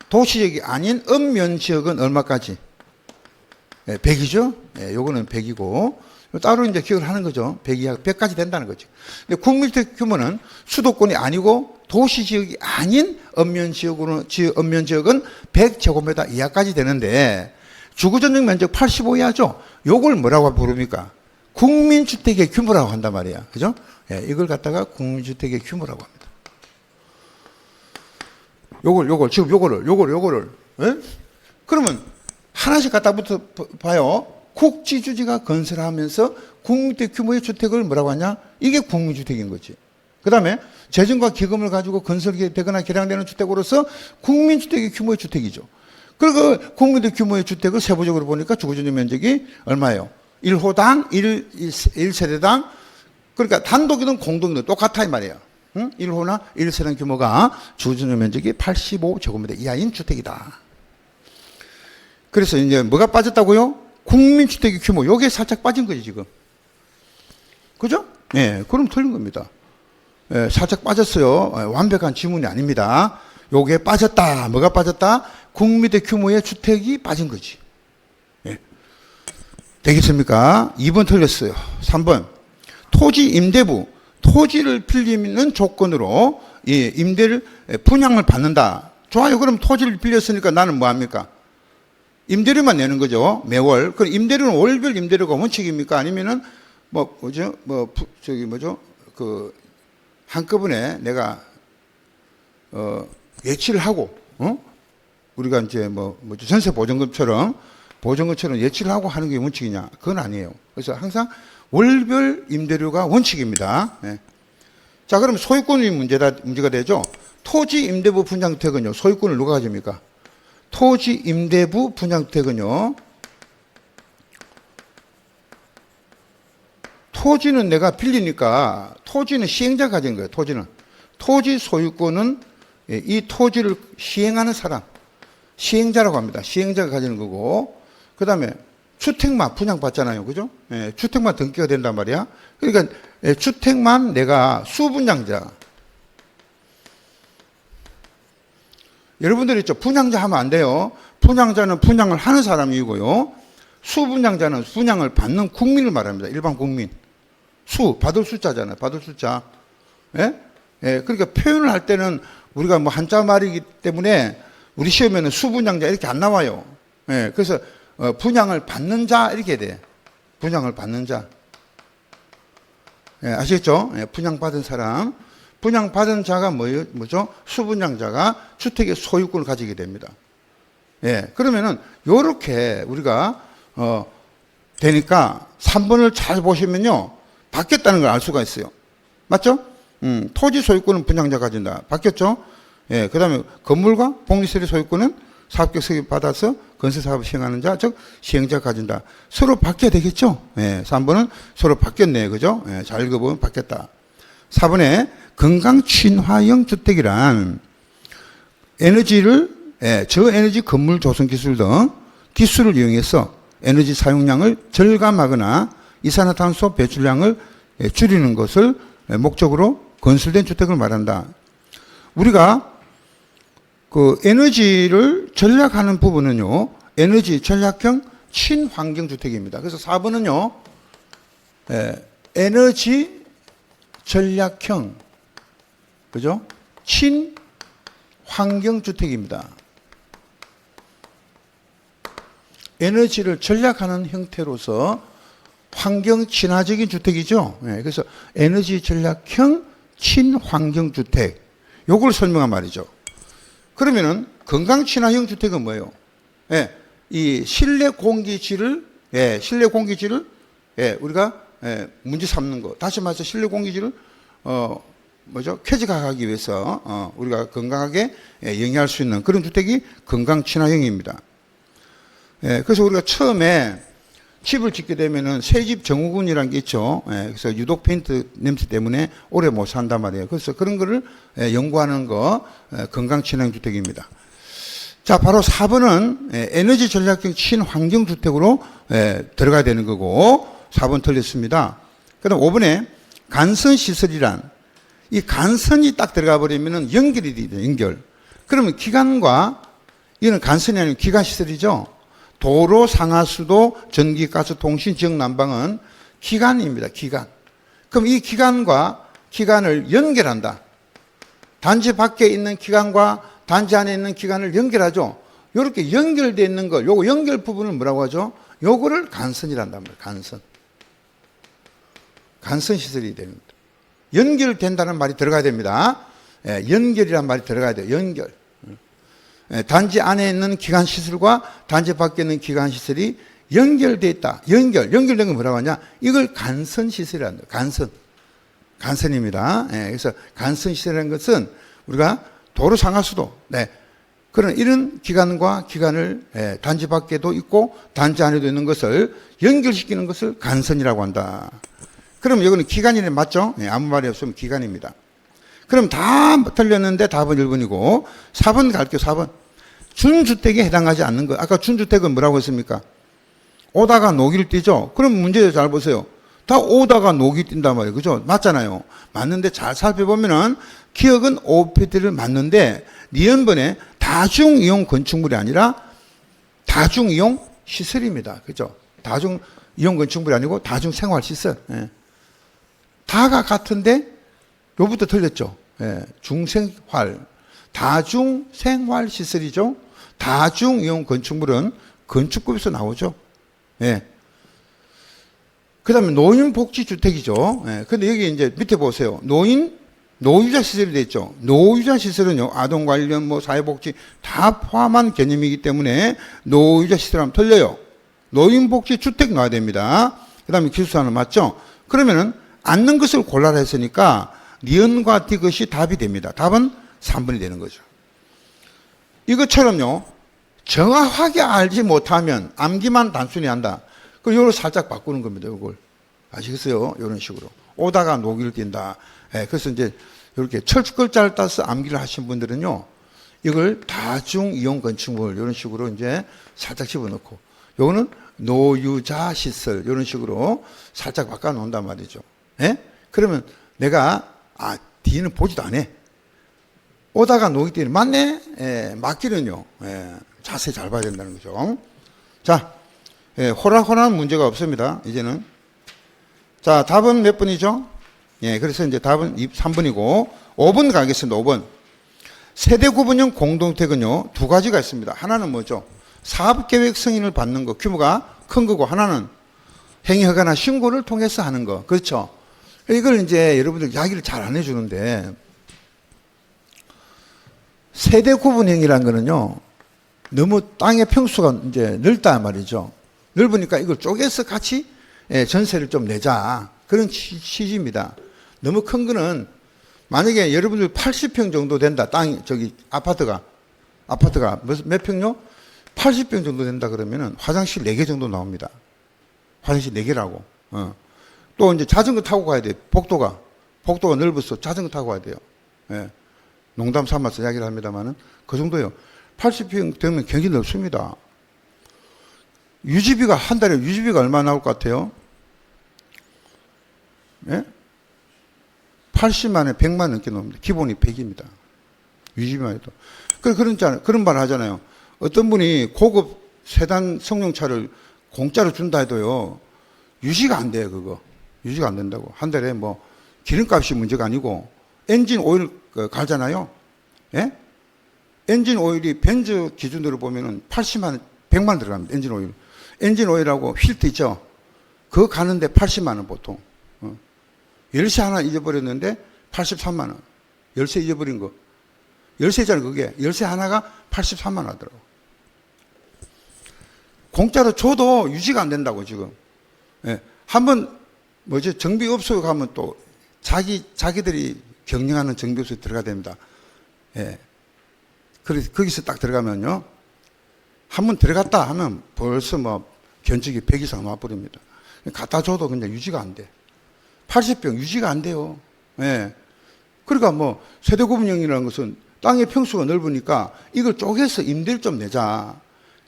도시지역이 아닌 읍면지역은 얼마까지? 100이죠. 요거는 100이고 따로 이제 기억을 하는 거죠. 100 이하, 100까지 된다는 거죠. 근데 국민주택 규모는 수도권이 아니고 도시지역이 아닌 읍면지역은 100제곱미터 이하까지 되는데 주거전용 면적 85 이하죠. 요걸 뭐라고 부릅니까? 국민주택의 규모라고 한단 말이야. 그죠? 이걸 갖다가 국민주택의 규모라고 합니다. 요거를. 그러면 하나씩 갖다 붙어 봐요. 국지주지가 건설하면서 국민주택 규모의 주택을 뭐라고 하냐? 이게 국민주택인 거지. 그 다음에 재정과 기금을 가지고 건설되거나 개량되는 주택으로서 국민주택의 규모의 주택이죠. 그리고 국민주택 규모의 주택을 세부적으로 보니까 주거전용 면적이 얼마예요? 1호당, 1세대당, 그러니까 단독이든 공동이든 똑같아 이 말이에요. 1호나 1세대 규모가 주거전용 면적이 85제곱미터 이하인 주택이다. 그래서 이제 뭐가 빠졌다고요? 국민주택의 규모, 요게 살짝 빠진 거지, 지금. 그죠? 그럼 틀린 겁니다. 살짝 빠졌어요. 완벽한 지문이 아닙니다. 요게 빠졌다. 뭐가 빠졌다? 국민주택 규모의 주택이 빠진 거지. 되겠습니까? 2번 틀렸어요. 3번. 토지 임대부. 토지를 빌리는 조건으로 임대를 분양을 받는다. 좋아요. 그럼 토지를 빌렸으니까 나는 뭐 합니까? 임대료만 내는 거죠. 매월. 그 임대료는 월별 임대료가 원칙입니까? 아니면은 한꺼번에 내가 예치를 하고 우리가 이제 전세 보증금처럼 예치를 하고 하는 게 원칙이냐? 그건 아니에요. 그래서 항상 월별 임대료가 원칙입니다. 자, 그럼 소유권이 문제가 되죠. 토지 임대부 분양주택은요. 소유권을 누가 가집니까? 토지 임대부 분양주택은요. 토지는 내가 빌리니까 토지는 시행자가 가진 거예요. 토지 소유권은 이 토지를 시행하는 사람, 시행자라고 합니다. 시행자가 가지는 거고, 그 다음에 주택만 분양받잖아요. 그죠? 주택만 등기가 된단 말이야. 그러니까 주택만 내가 수분양자. 여러분들 있죠? 분양자 하면 안 돼요. 분양자는 분양을 하는 사람이고요. 수분양자는 분양을 받는 국민을 말합니다. 일반 국민. 받을 숫자잖아요. 받을 숫자. 그러니까 표현을 할 때는 우리가 한자 말이기 때문에 우리 시험에는 수분양자 이렇게 안 나와요. 그래서 분양을 받는 자 이렇게 돼. 분양을 받는 자. 아시겠죠? 분양받은 사람. 분양받은 자가 뭐죠? 수분양자가 주택의 소유권을 가지게 됩니다. 그러면은 요렇게 우리가 되니까 3번을 잘 보시면요. 바뀌었다는 걸 알 수가 있어요. 맞죠? 토지 소유권은 분양자가 가진다. 바뀌었죠? 그 다음에 건물과 복리세대 소유권은 사업계획 받아서 건설사업을 시행하는 자, 즉 시행자가 가진다. 서로 바뀌어야 되겠죠? 3번은 서로 바뀌었네요. 그죠? 잘 읽어보면 바뀌었다. 4번에 건강친화형 주택이란 저에너지 건물 조성 기술 등 기술을 이용해서 에너지 사용량을 절감하거나 이산화탄소 배출량을 줄이는 것을 목적으로 건설된 주택을 말한다. 우리가 그 에너지를 절약하는 부분은요, 에너지 절약형 친환경 주택입니다. 그래서 4번은요, 에너지 전략형, 그죠? 친환경 주택입니다. 에너지를 전략하는 형태로서 환경 친화적인 주택이죠. 그래서 에너지 전략형 친환경 주택. 요걸 설명한 말이죠. 그러면은 건강 친화형 주택은 뭐예요? 이 실내 공기질을 실내 공기질을 우리가 문제 삼는 거. 다시 말해서 실내 공기질을 쾌적하게 위해서 우리가 건강하게 영위할 수 있는 그런 주택이 건강 친화형입니다. 그래서 우리가 처음에 집을 짓게 되면은 새집 증후군이라는 게 있죠. 그래서 유독 페인트 냄새 때문에 오래 못 산단 말이에요. 그래서 그런 거를 연구하는 거 건강 친화형 주택입니다. 자, 바로 4번은 에너지 전략적 친환경 주택으로 들어가야 되는 거고 4번 틀렸습니다. 그다음 5번에 간선 시설이란 이 간선이 딱 들어가 버리면은 연결이 돼요. 연결. 그러면 기관과 이거는 간선이 아니고 기관 시설이죠. 도로, 상하수도, 전기, 가스, 통신, 지역 난방은 기관입니다. 기관. 그럼 이 기관과 기관을 연결한다. 단지 밖에 있는 기관과 단지 안에 있는 기관을 연결하죠. 이렇게 연결되어 있는 걸, 요거 연결 부분을 뭐라고 하죠? 요거를 간선이란단 말이에요. 간선. 간선 시설이 됩니다. 연결된다는 말이 들어가야 됩니다. 연결이란 말이 들어가야 돼요. 연결. 단지 안에 있는 기관 시설과 단지 밖에 있는 기관 시설이 연결되어 있다. 연결된 건 뭐라고 하냐? 이걸 간선 시설이란다. 간선입니다. 그래서 간선 시설이라는 것은 우리가 도로 상하수도, 그런 이런 기관과 기관을 단지 밖에도 있고 단지 안에도 있는 것을 연결시키는 것을 간선이라고 한다. 그럼 이거는 기관이네, 맞죠? 아무 말이 없으면 기관입니다. 그럼 다 틀렸는데 답은 1번이고 4번 갈게요. 4번. 준주택에 해당하지 않는 거. 아까 준주택은 뭐라고 했습니까? 오다가 녹이를 띄죠? 그럼 문제 잘 보세요. 다 오다가 녹이 띈단 말이에요. 그죠? 맞잖아요. 맞는데 잘 살펴보면은 기억은 OPT를 맞는데 니은번에 다중이용 건축물이 아니라 다중이용 시설입니다. 그죠? 다중이용 건축물이 아니고 다중생활시설. 다가 같은데 요부터 틀렸죠. 중생활. 다중생활시설이죠. 다중이용 건축물은 건축법에서 나오죠. 그 다음에 노인복지주택이죠. 근데 여기 이제 밑에 보세요. 노유자 시설이 되어 있죠. 노유자 시설은요, 아동 관련, 사회복지 다 포함한 개념이기 때문에 노유자 시설하면 틀려요. 노인복지주택 나와야 됩니다. 그 다음에 기숙사는 맞죠? 그러면은 앉는 것을 골라라 했으니까 니은과 디귿이 답이 됩니다. 답은 3번이 되는 거죠. 이것처럼요, 정확하게 알지 못하면 암기만 단순히 한다. 그럼 이걸 살짝 바꾸는 겁니다. 이걸. 아시겠어요? 이런 식으로. 오다가 녹이를 띈다. 그래서 이제 이렇게 철글자를 따서 암기를 하신 분들은요, 이걸 다중이용 건축물 이런 식으로 이제 살짝 집어넣고, 요거는 노유자 시설 이런 식으로 살짝 바꿔 놓는단 말이죠. 그러면 내가 뒤는 보지도 않아. 오다가 녹이 띄는 맞네. 맞기는요. 자세히 잘 봐야 된다는 거죠. 자, 호락호락한 문제가 없습니다. 이제는. 자, 답은 몇 번이죠? 그래서 이제 답은 3번이고 5번 가겠습니다. 5번. 세대 구분형 공동주택은요, 두 가지가 있습니다. 하나는 뭐죠? 사업계획 승인을 받는 거, 규모가 큰 거고, 하나는 행위허가나 신고를 통해서 하는 거. 그렇죠? 이걸 이제 여러분들 이야기를 잘 안 해주는데, 세대 구분형이라는 거는요, 너무 땅의 평수가 이제 넓다 말이죠. 넓으니까 이걸 쪼개서 같이 전세를 좀 내자. 그런 취지입니다. 너무 큰 거는 만약에 여러분들 80평 정도 된다. 아파트가 몇 평요? 80평 정도 된다 그러면은 화장실 4개 정도 나옵니다. 화장실 4개라고. 또 이제 자전거 타고 가야 돼요. 복도가 넓어서 자전거 타고 가야 돼요. 농담 삼아서 이야기를 합니다만은 그 정도요. 80평 되면 굉장히 넓습니다. 유지비가 한 달에 유지비가 얼마 나올 것 같아요? 80만에 100만 넘게 나옵니다. 기본이 100입니다. 유지비만 해도. 그런 말 하잖아요. 어떤 분이 고급 세단 성룡차를 공짜로 준다 해도요, 유지가 안 돼요, 그거. 유지가 안 된다고. 한 달에 기름값이 문제가 아니고, 엔진 오일 갈잖아요. 엔진 오일이 벤츠 기준으로 보면은 80만, 100만 들어갑니다. 엔진 오일. 엔진 오일하고 휠트 있죠? 그거 가는데 80만 원 보통. 열쇠 하나 잊어버렸는데 83만 원. 열쇠 잊어버린 거. 열쇠잖아요, 그게. 열쇠 하나가 83만 원 하더라고. 공짜로 줘도 유지가 안 된다고 지금. 예. 한번 정비업소에 가면 또 자기들이 경영하는 정비업소에 들어가야 됩니다. 예. 그래서 거기서 딱 들어가면요. 한번 들어갔다 하면 벌써 뭐 견적이 100 이상 나와버립니다. 갖다 줘도 그냥 유지가 안 돼. 80평 유지가 안 돼요. 예. 그러니까 뭐 세대 구분형이라는 것은 땅의 평수가 넓으니까 이걸 쪼개서 임대를 좀 내자.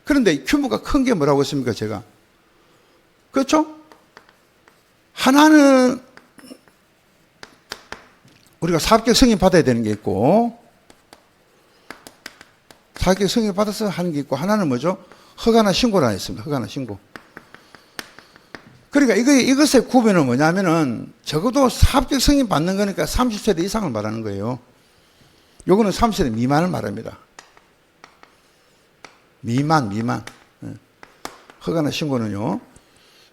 그런데 규모가 큰 게 뭐라고 했습니까, 제가? 그렇죠? 하나는 우리가 사업계획 승인 받아야 되는 게 있고, 사업계획 승인 받아서 하는 게 있고, 하나는 뭐죠? 허가나 신고를 안 했습니다. 허가나 신고. 그러니까 이것의 구분은 뭐냐면은 적어도 사업계획 승인 받는 거니까 30세대 이상을 말하는 거예요. 요거는 30세대 미만을 말합니다. 미만. 허가나 신고는요.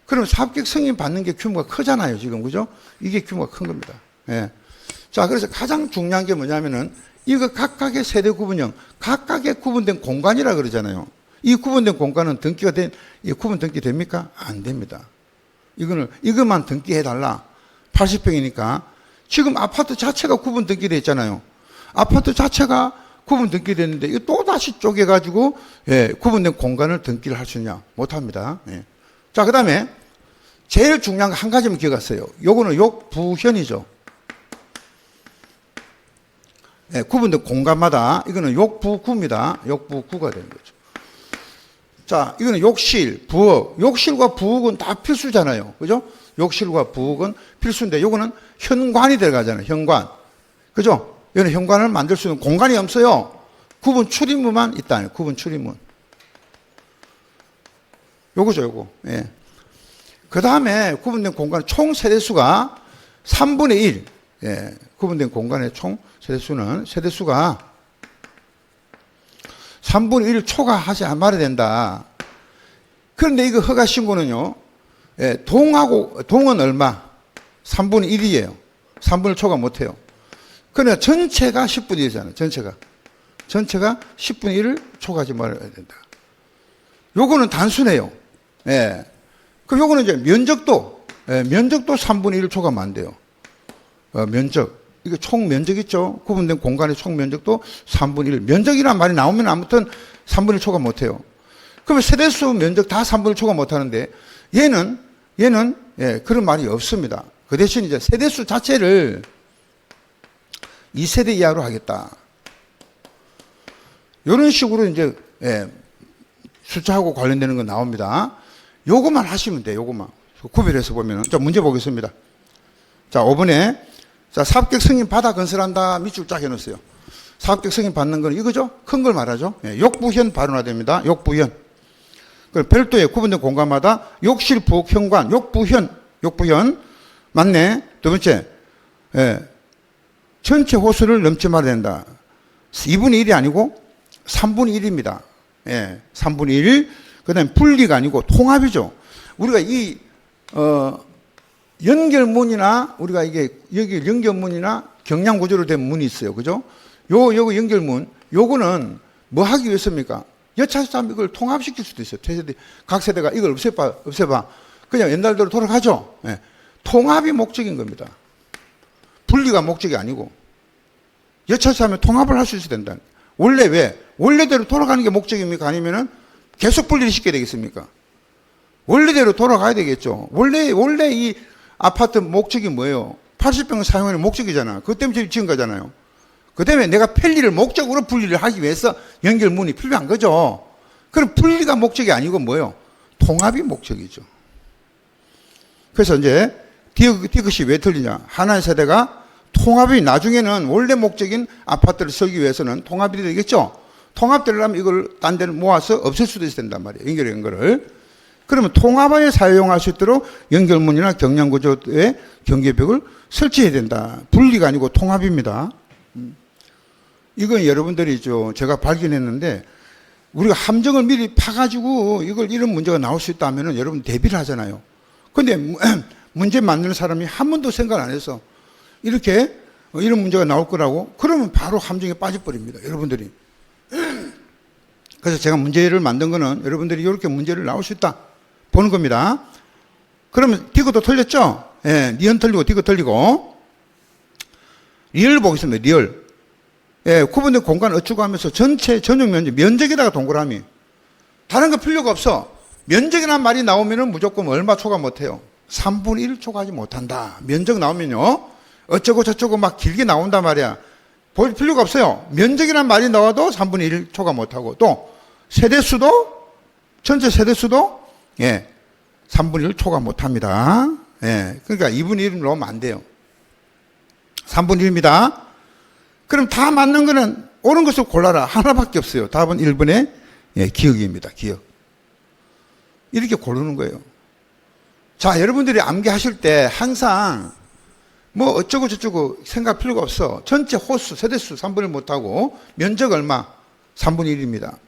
그럼 사업계획 승인 받는 게 규모가 크잖아요, 지금. 그죠? 이게 규모가 큰 겁니다. 예. 자, 그래서 가장 중요한 게 뭐냐면은 이거 각각의 세대 구분형, 각각의 구분된 공간이라 그러잖아요. 이 구분된 공간은 구분 등기 됩니까? 안 됩니다. 이것만 등기해달라. 80평이니까. 지금 아파트 자체가 구분 등기돼 있잖아요. 아파트 자체가 구분 등기됐는데 이거 또 다시 쪼개가지고, 예, 구분된 공간을 등기를 할 수 있냐? 못합니다. 예. 자, 그 다음에 제일 중요한 거 한 가지만 기억하세요. 요거는 욕부현이죠. 예, 구분된 공간마다 이거는 욕부구입니다. 욕부구가 되는 거죠. 자, 이거는 욕실, 부엌. 욕실과 부엌은 다 필수잖아요. 그죠? 욕실과 부엌은 필수인데 요거는 현관이 들어가잖아요. 현관. 그죠? 여기는 현관을 만들 수 있는 공간이 없어요. 구분 출입문만 있다. 구분 출입문. 요거죠, 요거. 예. 그 다음에 구분된 공간 총 세대수가 3분의 1. 예. 구분된 공간의 총 세대수가 3분의 1 초과하지 말아야 된다. 그런데 이거 허가 신고는요, 예, 동은 얼마? 3분의 1이에요. 3분의 1 초과 못해요. 그러니까 전체가 10분의 1이잖아요. 전체가 10분의 1을 초과하지 말아야 된다. 요거는 단순해요. 예. 그럼 요거는 이제 면적도 3분의 1을 초과하면 안 돼요. 면적. 이거 총 면적 있죠? 구분된 공간의 총 면적도 3분의 1. 면적이란 말이 나오면 아무튼 3분의 1 초과 못 해요. 그러면 세대수 면적 다 3분의 1 초과 못 하는데 얘는 예, 그런 말이 없습니다. 그 대신 이제 세대수 자체를 2세대 이하로 하겠다. 이런 식으로 이제, 예, 숫자하고 관련되는 거 나옵니다. 요것만 하시면 돼요. 요것만. 구별해서 보면은. 자, 문제 보겠습니다. 자, 5번에, 자, 사업계획 승인 받아 건설한다. 밑줄 쫙 해놓으세요. 사업계획 승인 받는 건 이거죠? 큰 걸 말하죠? 예, 욕부현 발언화됩니다. 욕부현. 그 별도의 구분된 공간마다 욕실, 부엌, 현관, 욕부현. 맞네. 두 번째, 예, 전체 호수를 넘지 말아야 된다. 2분의 1이 아니고 3분의 1입니다. 예, 3분의 1. 그 다음에 분리가 아니고 통합이죠. 우리가 연결문이나, 우리가 여기 연결문이나 경량구조로 된 문이 있어요. 그죠? 요거 연결문, 요거는 뭐 하기 위해서입니까? 여차하면 이걸 통합시킬 수도 있어요. 각 세대가 이걸 없애봐. 그냥 옛날대로 돌아가죠. 예. 통합이 목적인 겁니다. 분리가 목적이 아니고. 여차하면 통합을 할 수 있어야 된다. 원래 왜? 원래대로 돌아가는 게 목적입니까? 아니면은 계속 분리를 시켜야 되겠습니까? 원래대로 돌아가야 되겠죠. 원래 이 아파트 목적이 뭐예요? 80평을 사용하는 목적이잖아. 그것 때문에 지은 거잖아요. 그 때문에 내가 편리를 목적으로 분리를 하기 위해서 연결문이 필요한 거죠. 그럼 분리가 목적이 아니고 뭐예요? 통합이 목적이죠. 그래서 이제 디귿이 왜 틀리냐? 하나의 세대가 통합이 나중에는 원래 목적인 아파트를 설기 위해서는 통합이 되겠죠. 통합되려면 이걸 딴 데를 모아서 없앨 수도 있어야 된단 말이에요. 연결된 거를. 그러면 통합하에 사용할 수 있도록 연결문이나 경량구조의 경계벽을 설치해야 된다. 분리가 아니고 통합입니다. 이건 여러분들이 제가 발견했는데, 우리가 함정을 미리 파가지고 이런 문제가 나올 수 있다면 여러분 대비를 하잖아요. 근데 문제 만드는 사람이 한 번도 생각 안 해서 이렇게 이런 문제가 나올 거라고, 그러면 바로 함정에 빠져버립니다. 여러분들이. 그래서 제가 문제를 만든 거는 여러분들이 이렇게 문제를 나올 수 있다 보는 겁니다. 그러면 디귿도 틀렸죠? 예, 니은 틀리고 디귿 틀리고. 리얼 보겠습니다. 리얼. 예, 구분된 공간 어쩌고 하면서 전체 전용 면적, 면적에다가 동그라미. 다른 거 필요가 없어. 면적이라는 말이 나오면은 무조건 얼마 초과 못해요? 3분의 1 초과하지 못한다. 면적 나오면요. 어쩌고 저쩌고 막 길게 나온단 말이야. 볼 필요가 없어요. 면적이라는 말이 나와도 3분의 1 초과 못하고, 또 세대수도, 전체 세대수도, 예, 3분의 1 초과 못합니다. 예, 그러니까 2분의 1을 넣으면 안 돼요. 3분의 1입니다. 그럼 다 맞는 거는 옳은 것을 골라라. 하나밖에 없어요. 답은 1번의 예, 기억입니다. 기억. 이렇게 고르는 거예요. 자, 여러분들이 암기하실 때 항상 뭐 어쩌고 저쩌고 생각 필요가 없어. 전체 호수, 세대수 3분의 1 못하고 면적 얼마? 3분의 1입니다.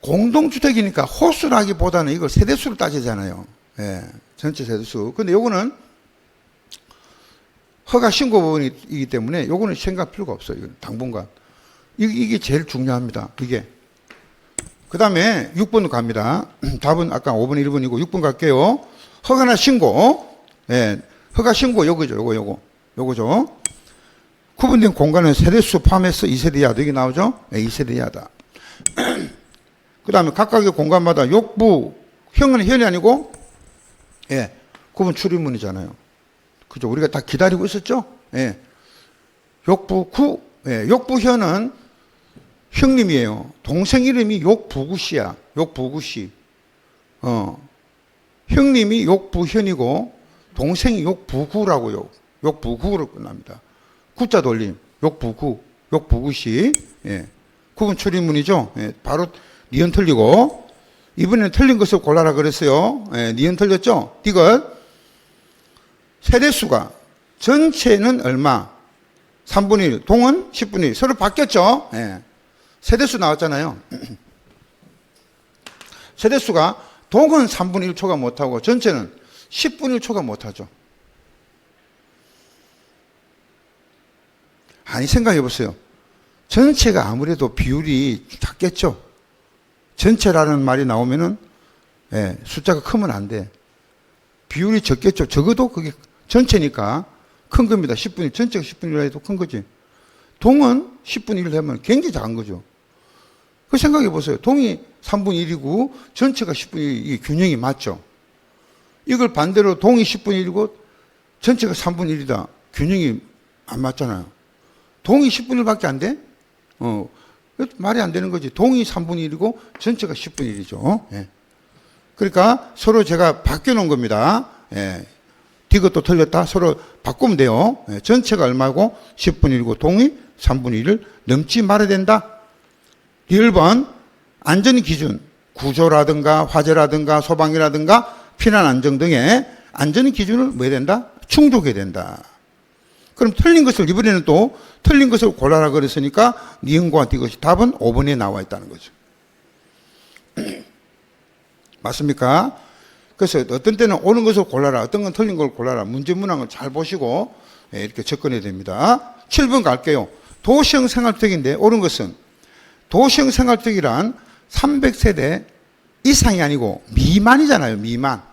공동주택이니까 호수라기보다는 이걸 세대수를 따지잖아요. 예, 전체 세대수. 근데 요거는 허가 신고 부분이기 때문에 요거는 생각 필요가 없어요. 이건 당분간. 이게 제일 중요합니다. 이게. 그 다음에 6번 갑니다. 답은 아까 5번, 1번이고 6번 갈게요. 허가나 신고. 예, 허가 신고 요거죠. 요거죠. 구분된 공간은 세대수 포함해서 2세대 이하다. 여기 나오죠? 예, 2세대 이하다. 그 다음에 각각의 공간마다 욕부, 형은 현이 아니고, 예, 구분 출입문이잖아요. 그죠? 우리가 다 기다리고 있었죠? 예. 욕부구, 예, 욕부현은 형님이에요. 동생 이름이 욕부구씨야. 욕부구씨. 형님이 욕부현이고, 동생이 욕부구라고요. 욕부구로 끝납니다. 구자 돌림. 욕부구씨. 예. 구분 출입문이죠? 예. 바로 니은 틀리고, 이번에는 틀린 것을 골라라 그랬어요. 예. 니은 틀렸죠? 디귿. 세대수가 전체는 얼마? 3분의 1, 동은 10분의 1. 서로 바뀌었죠? 예. 세대수 나왔잖아요. 세대수가 동은 3분의 1 초과 못하고 전체는 10분의 1 초과 못하죠. 아니, 생각해 보세요. 전체가 아무래도 비율이 작겠죠. 전체라는 말이 나오면은, 예, 숫자가 크면 안 돼. 비율이 적겠죠. 적어도 그게 전체니까 큰 겁니다. 10분의 1, 전체가 10분의 1 해도 큰 거지. 동은 10분의 1 하면 굉장히 작은 거죠. 그 생각해 보세요. 동이 3분의 1이고 전체가 10분의 1, 이 균형이 맞죠. 이걸 반대로 동이 10분의 1이고 전체가 3분의 1이다. 균형이 안 맞잖아요. 동이 10분의 1밖에 안 돼? 말이 안 되는 거지. 동이 3분의 1이고 전체가 10분의 1이죠. 예. 그러니까 서로 제가 바뀌어 놓은 겁니다. 예. 디귿도 틀렸다. 서로 바꾸면 돼요. 예. 전체가 얼마고 10분의 1이고 동이 3분의 1을 넘지 말아야 된다. 1번 안전 기준, 구조라든가 화재라든가 소방이라든가 피난 안정 등의 안전 기준을 뭐 해야 된다? 충족해야 된다. 그럼 틀린 것을 이번에는 또 틀린 것을 골라라 그랬으니까 니은과 디귿이 답은 5번에 나와 있다는 거죠. 맞습니까? 그래서 어떤 때는 옳은 것을 골라라, 어떤 건 틀린 걸 골라라. 문제 문항을 잘 보시고 이렇게 접근해야 됩니다. 7번 갈게요. 도시형 생활주택인데 옳은 것은 도시형 생활주택이란 300세대 이상이 아니고 미만이잖아요. 미만.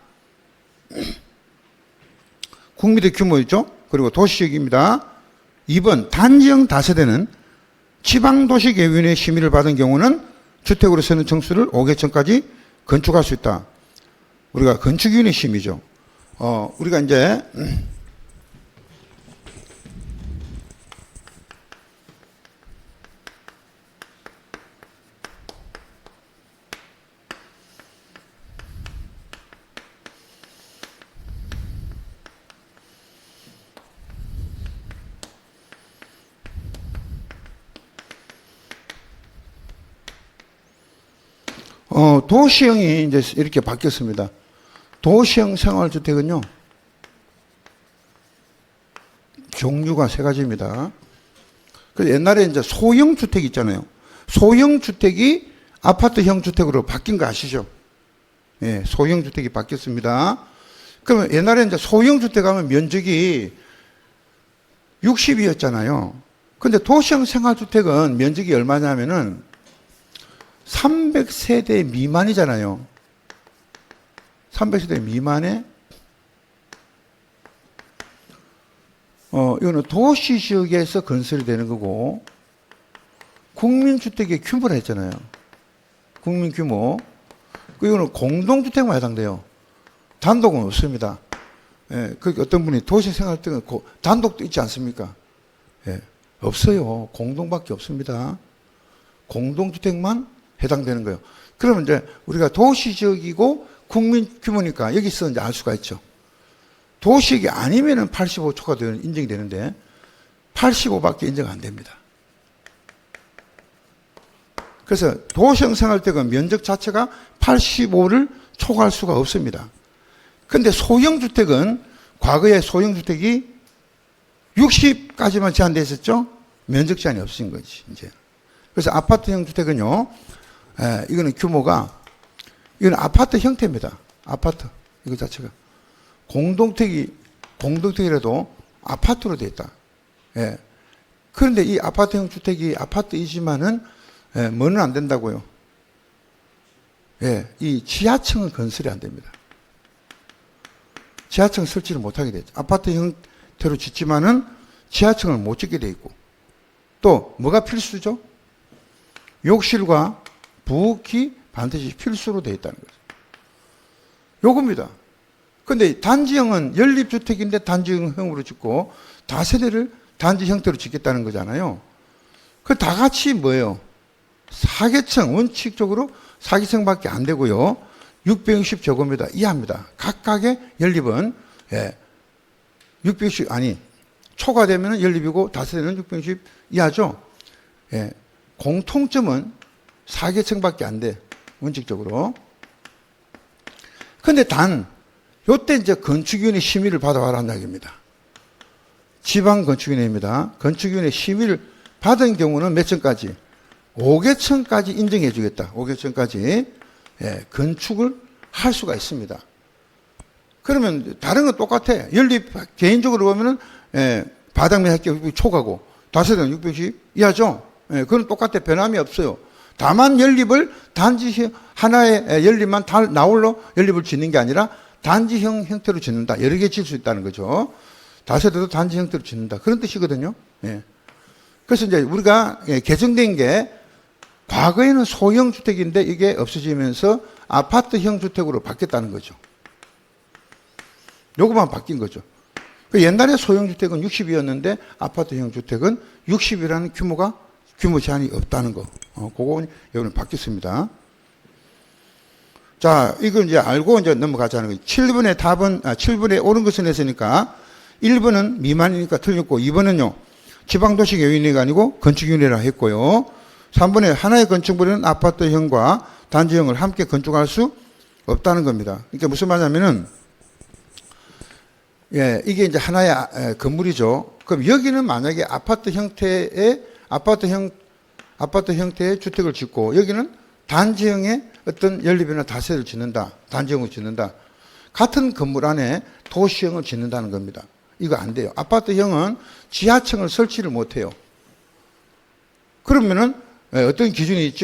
국민의 규모였죠. 그리고 도시적입니다. 2번 단지형 다세대는 지방도시계획위원회 심의를 받은 경우는 주택으로서는 정수를 5개층까지 건축할 수 있다. 우리가 건축위원회 심의죠. 우리가 이제 도시형이 이제 이렇게 바뀌었습니다. 도시형 생활주택은요, 종류가 세 가지입니다. 그 옛날에 이제 소형 주택 있잖아요. 소형 주택이 아파트형 주택으로 바뀐 거 아시죠? 예, 소형 주택이 바뀌었습니다. 그러면 옛날에 이제 소형 주택 하면 면적이 60이었잖아요. 근데 도시형 생활주택은 면적이 얼마냐면은 300세대 미만이잖아요. 300세대 미만의 이거는 도시 지역에서 건설이 되는 거고, 국민주택의 규모라 했잖아요. 국민 규모. 이거는 공동주택만 해당돼요. 단독은 없습니다. 예, 그러니까 어떤 분이 도시 생활 때는 단독도 있지 않습니까? 예, 없어요. 공동밖에 없습니다. 공동주택만 해당되는 거예요. 그러면 이제 우리가 도시 지역이고 국민 규모니까 여기서 이제 알 수가 있죠. 도시역이 아니면은 85초가 인정이 되는데 85밖에 인정 안 됩니다. 그래서 도시형 생활때가 면적 자체가 85를 초과할 수가 없습니다. 그런데 소형주택은 과거에 소형주택이 60까지만 제한되어 있었죠. 면적 제한이 없으신 거지 이제. 그래서 아파트형 주택은요, 이거는 규모가, 이거는 아파트 형태입니다. 아파트 이거 자체가 공동택이라도 아파트로 되어 있다. 예. 그런데 이 아파트형 주택이 아파트이지만은 뭐는 안 된다고요. 예, 이 지하층은 건설이 안 됩니다. 지하층 설치를 못하게 되죠. 아파트 형태로 짓지만은 지하층을 못 짓게 돼 있고, 또 뭐가 필수죠? 욕실과 부엌이 반드시 필수로 되어 있다는 거죠. 요겁니다. 근데 단지형은 연립주택인데 단지형으로 짓고 다세대를 단지 형태로 짓겠다는 거잖아요. 그 다 같이 뭐예요? 4계층, 원칙적으로 4계층밖에 안 되고요. 660제곱미터 이하입니다. 각각의 연립은, 660, 초가 되면 연립이고 다세대는 660 이하죠. 예, 공통점은 4계층밖에 안 돼. 원칙적으로. 근데 요때 이제 건축위원회 심의를 받아와라는 이야기입니다. 지방건축위원회입니다. 건축위원회 심의를 받은 경우는 몇 층까지? 5계층까지 인정해 주겠다. 5계층까지 건축을 할 수가 있습니다. 그러면 다른 건 똑같아. 연립 개인적으로 보면은 바닥면 합계 초과고 다세대는 660 이하죠. 그건 똑같아. 변함이 없어요. 다만 연립을 단지 하나의 연립만 나홀로 연립을 짓는 게 아니라 단지형 형태로 짓는다. 여러 개 질 수 있다는 거죠. 다세대도 단지 형태로 짓는다. 그런 뜻이거든요. 예. 그래서 이제 우리가 개정된 게 과거에는 소형 주택인데 이게 없어지면서 아파트형 주택으로 바뀌었다는 거죠. 요것만 바뀐 거죠. 옛날에 소형 주택은 60이었는데 아파트형 주택은 60이라는 규모 제한이 없다는 거. 그거 여기는 바뀌었습니다. 자, 이걸 이제 알고 이제 넘어가자는 거예요. 7번의 답은, 7번에 옳은 것은 했으니까 1번은 미만이니까 틀렸고 2번은요, 지방도시계획위원회가 아니고 건축위원회라 했고요. 3번에 하나의 건축물은 아파트형과 단지형을 함께 건축할 수 없다는 겁니다. 그러니까 무슨 말이냐면은, 이게 이제 하나의 건물이죠. 그럼 여기는 만약에 아파트 형태의 주택을 짓고 여기는 단지형의 어떤 연립이나 다세대를 짓는다. 단지형을 짓는다. 같은 건물 안에 도시형을 짓는다는 겁니다. 이거 안 돼요. 아파트형은 지하층을 설치를 못 해요. 그러면은 어떤 기준이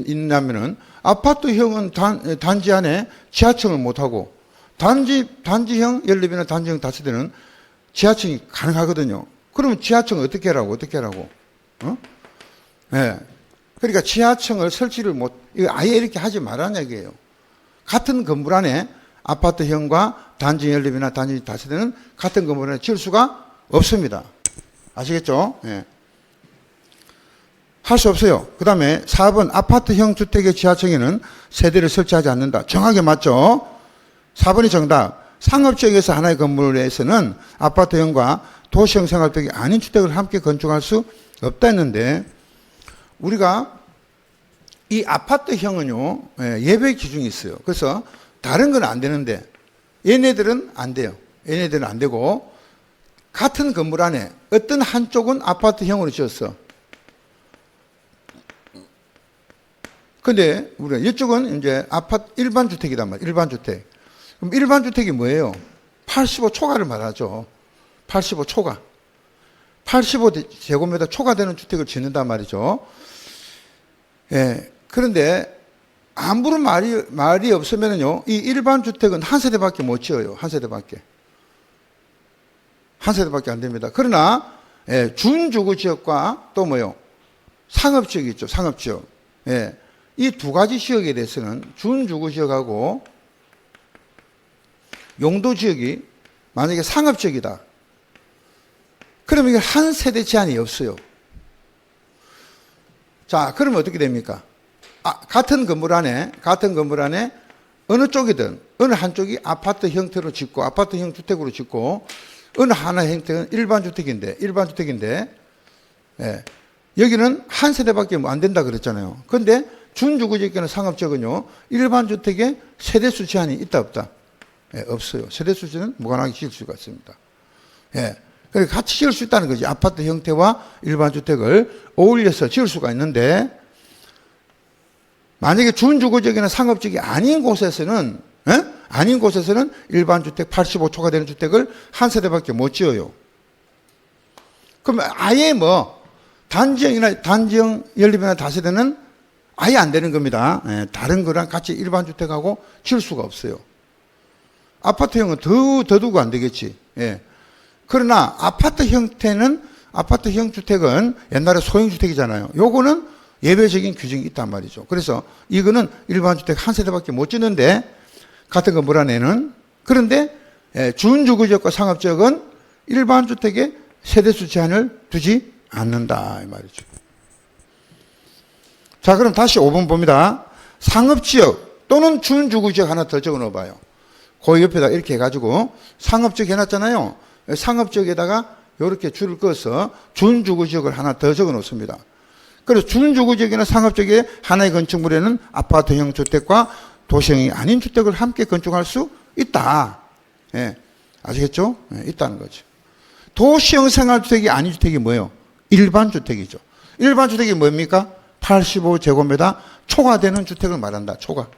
있냐면은 아파트형은 단지 안에 지하층을 못 하고 단지형 연립이나 단지형 다세대는 지하층이 가능하거든요. 그러면 지하층을 어떻게 하라고? 그러니까 지하층을 설치를 이거 아예 이렇게 하지 말라는 얘기예요. 같은 건물 안에 아파트형과 단지 연립이나 단지 다세대는 같은 건물 안에 지을 수가 없습니다. 아시겠죠? 할 수 없어요. 그 다음에 4번 아파트형 주택의 지하층에는 세대를 설치하지 않는다. 정확하게 맞죠? 4번이 정답. 상업지역에서 하나의 건물에서는 아파트형과 도시형 생활벽이 아닌 주택을 함께 건축할 수 없다 했는데, 우리가 이 아파트형은요, 예배 기준이 있어요. 그래서 다른 건 안 되는데 얘네들은 안 돼요. 얘네들은 안 되고, 같은 건물 안에 어떤 한쪽은 아파트형으로 지었어. 근데 우리가 이쪽은 이제 일반 주택이단 말이에요. 일반 주택. 그럼 일반 주택이 뭐예요? 85 초과를 말하죠. 85 초과. 85제곱미터 초과되는 주택을 짓는단 말이죠. 그런데 아무런 말이 없으면요, 이 일반 주택은 한 세대밖에 못 지어요. 한 세대밖에. 한 세대밖에 안 됩니다. 그러나, 예, 준주거 지역과 또 뭐요? 상업지역이 있죠. 상업지역. 예. 이 두 가지 지역에 대해서는 준주거 지역하고 용도 지역이 만약에 상업지역이다. 그러면 이게 한 세대 제한이 없어요. 자, 그러면 어떻게 됩니까? 같은 건물 안에 어느 쪽이든 어느 한쪽이 아파트 형태로 짓고 아파트형 주택으로 짓고 어느 하나의 형태는 일반 주택인데 예, 여기는 한 세대밖에 안 된다 그랬잖아요. 그런데 준주거지역에는 상업지역은요, 일반 주택에 세대수 제한이 있다 없다? 예, 없어요. 세대수 제한은 무관하게 지을 수가 있습니다. 예. 그러니까 같이 지을 수 있다는 거지. 아파트 형태와 일반 주택을 어울려서 지을 수가 있는데, 만약에 준주거지역이나 상업지역이 아닌 곳에서는 일반 주택 85초가 되는 주택을 한 세대밖에 못 지어요. 그럼 아예 단지형 연립이나 다세대는 아예 안 되는 겁니다. 예, 다른 거랑 같이 일반 주택하고 지을 수가 없어요. 아파트형은 더 두고 안 되겠지. 예. 그러나 아파트 형태는 주택은 옛날에 소형주택이잖아요. 요거는 예외적인 규정이 있단 말이죠. 그래서 이거는 일반 주택 한 세대밖에 못 짓는데 같은 건물 안에는, 그런데 준주거지역과 상업지역은 일반 주택에 세대수 제한을 두지 않는다 이 말이죠. 자, 그럼 다시 5번 봅니다. 상업지역 또는 준주거지역 하나 더 적어 넣어봐요. 그 옆에다 이렇게 해가지고 상업지역 해놨잖아요. 상업지역에다가 이렇게 줄을 그어서 준주거지역을 하나 더 적어 놓습니다. 그래서 준주거지역이나 상업지역에 하나의 건축물에는 아파트형 주택과 도시형이 아닌 주택을 함께 건축할 수 있다. 예, 아시겠죠? 예, 있다는 거죠. 도시형 생활주택이 아닌 주택이 뭐예요? 일반 주택이죠. 일반 주택이 뭡니까? 85제곱미터 초과되는 주택을 말한다. 초과.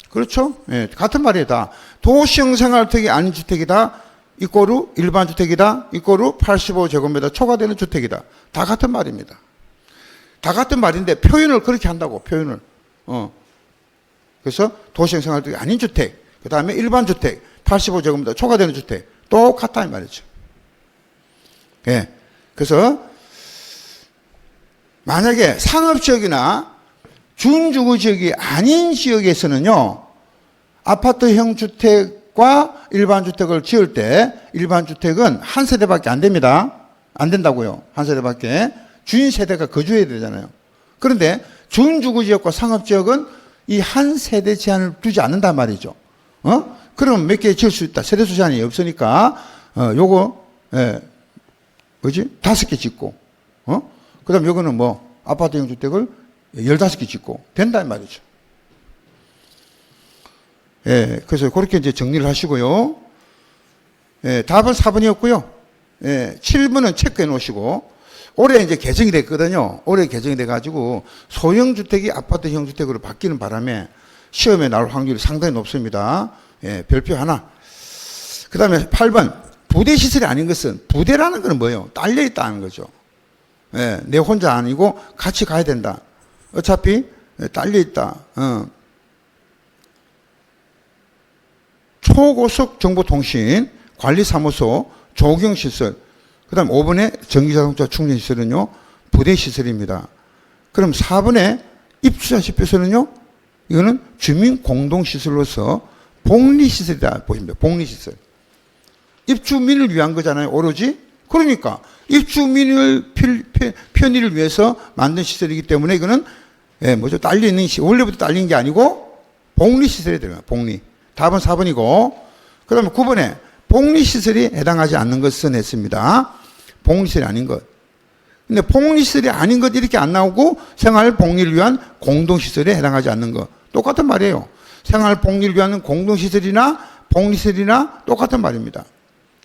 그렇죠? 예, 같은 말이다. 도시형 생활주택이 아닌 주택이다. 이꼬르 일반 주택이다. 이꼬르 85제곱미터 초과되는 주택이다. 다 같은 말입니다. 다 같은 말인데 표현을 그렇게 한다고. 표현을. 그래서 도시형 생활주택이 아닌 주택, 그 다음에 일반 주택, 85제곱미터 초과되는 주택 똑같다 이 말이죠. 예. 그래서 만약에 상업지역이나 준주거지역이 아닌 지역에서는요, 아파트형 주택과 일반 주택을 지을 때 일반 주택은 한 세대밖에 안 됩니다. 안 된다고요. 한 세대밖에. 주인 세대가 거주해야 되잖아요. 그런데 준주거지역과 상업지역은 이 한 세대 제한을 두지 않는단 말이죠. 그럼 몇 개 지을 수 있다. 세대수 제한이 없으니까 뭐지? 5개 짓고, 그 다음 요거는 아파트형 주택을 15개 짓고, 된다, 이 말이죠. 예, 그래서 그렇게 이제 정리를 하시고요. 예, 답은 4번이었고요. 예, 7번은 체크해 놓으시고, 올해 이제 개정이 됐거든요. 올해 개정이 돼가지고, 소형주택이 아파트형 주택으로 바뀌는 바람에 시험에 나올 확률이 상당히 높습니다. 예, 별표 하나. 그 다음에 8번. 부대시설이 아닌 것은, 부대라는 건 뭐예요? 딸려있다는 거죠. 예, 내 혼자 아니고 같이 가야 된다. 어차피 딸려있다. 초고속 정보통신, 관리사무소, 조경시설, 그 다음 5번에 전기자동차 충전시설은요, 부대시설입니다. 그럼 4번에 입주자시표서는요, 이거는 주민공동시설로서 복리시설이다 보입니다. 복리시설. 입주민을 위한 거잖아요, 오로지. 그러니까 입주민을 편의를 위해서 만든 시설이기 때문에 이거는 딸리는 원래부터 딸린 게 아니고 복리시설에 들어가요. 복리. 답은 4번이고, 그 다음에 9번에 복리시설이 해당하지 않는 것은 했습니다. 복리시설이 아닌 것. 근데 복리시설이 아닌 것 이렇게 안 나오고 생활 복리를 위한 공동시설에 해당하지 않는 것. 똑같은 말이에요. 생활 복리를 위한 공동시설이나 복리시설이나 똑같은 말입니다.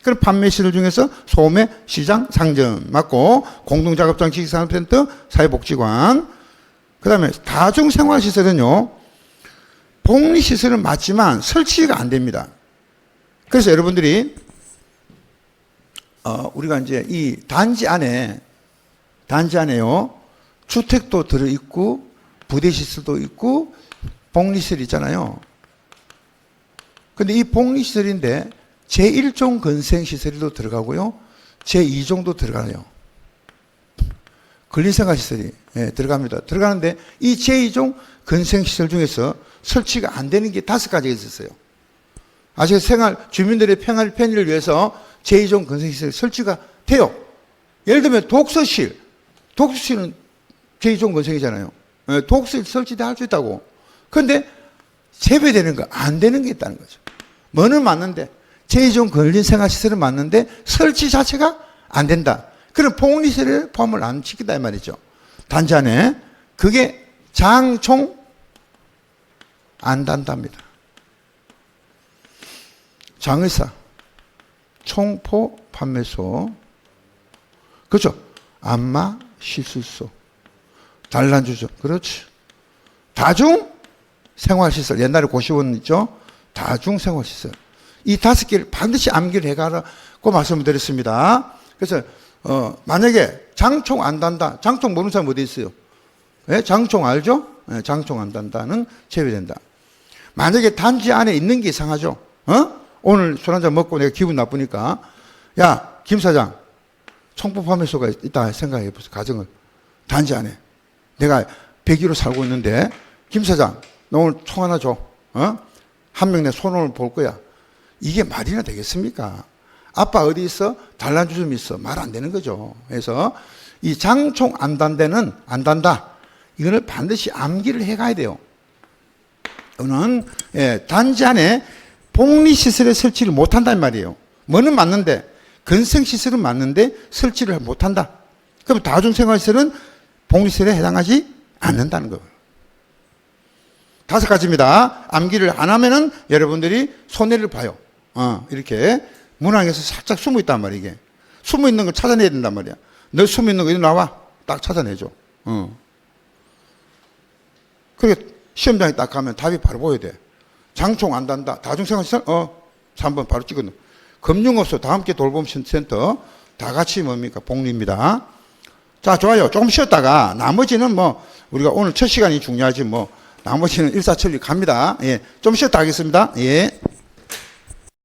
그럼 판매시설 중에서 소매, 시장, 상점 맞고, 공동작업장, 지식산업센터, 사회복지관. 그 다음에 다중생활시설은요, 복리시설은 맞지만 설치가 안 됩니다. 그래서 여러분들이 우리가 이제 이 단지 안에요, 주택도 들어있고 부대시설도 있고 복리시설 있잖아요. 근데 이 복리시설인데 제1종 건생시설도 들어가고요. 제2종도 들어가요. 근린생활시설이 들어갑니다. 들어가는데 이 제2종 건생시설 중에서 설치가 안 되는 게 5가지가 있었어요. 아직 주민들의 편의를 위해서 제2종 건생시설 설치가 돼요. 예를 들면 독서실은 제2종 건생이잖아요. 독서실 설치도 할 수 있다고. 그런데 제외되는 거, 안 되는 게 있다는 거죠. 뭐는 맞는데, 제2종 근린생활시설은 맞는데 설치 자체가 안 된다. 그럼 복리시설을 포함을 안 시킨다 이 말이죠. 단지 안에 그게 장총 안 단답니다. 장의사, 총포 판매소, 그렇죠. 안마 시술소, 단란주점, 그렇지. 다중 생활시설, 옛날에 고시원 있죠. 다중 생활시설. 이 5개를 반드시 암기를 해가라고 말씀을 드렸습니다. 그래서 만약에 장총 안 단다. 장총 모르는 사람 어디 있어요? 네? 장총 알죠? 네, 장총 안 단다는 제외된다. 만약에 단지 안에 있는 게 이상하죠? 오늘 술 한잔 먹고 내가 기분 나쁘니까, 야, 김 사장, 총포 판매소가 있다 생각해 보세요. 가정을. 단지 안에. 내가 100km 살고 있는데, 김 사장, 너 오늘 총 하나 줘. 한 명 내 손을 볼 거야. 이게 말이나 되겠습니까? 아빠 어디 있어? 단란주점 있어. 말 안 되는 거죠. 그래서 이 장총 안 단다. 이거를 반드시 암기를 해가야 돼요. 이거는 단지 안에 복리시설에 설치를 못한단 말이에요. 뭐는 맞는데, 건생시설은 맞는데 설치를 못한다. 그럼 다중생활시설은 복리시설에 해당하지 않는다는 거예요. 5가지입니다. 암기를 안 하면은 여러분들이 손해를 봐요. 이렇게 문항에서 살짝 숨어 있단 말이야, 이게. 숨어 있는 걸 찾아내야 된단 말이야. 너 숨어 있는 거 이리 나와. 딱 찾아내죠. 그게 시험장에 딱 가면 답이 바로 보여야 돼. 장총 안 단다. 다중생활시설? 3번 바로 찍었네. 금융업소, 다함께 돌봄센터, 다 같이 뭡니까? 복리입니다. 자, 좋아요. 조금 쉬었다가 나머지는 우리가 오늘 첫 시간이 중요하지 나머지는 일사천리 갑니다. 예. 좀 쉬었다 하겠습니다. 예.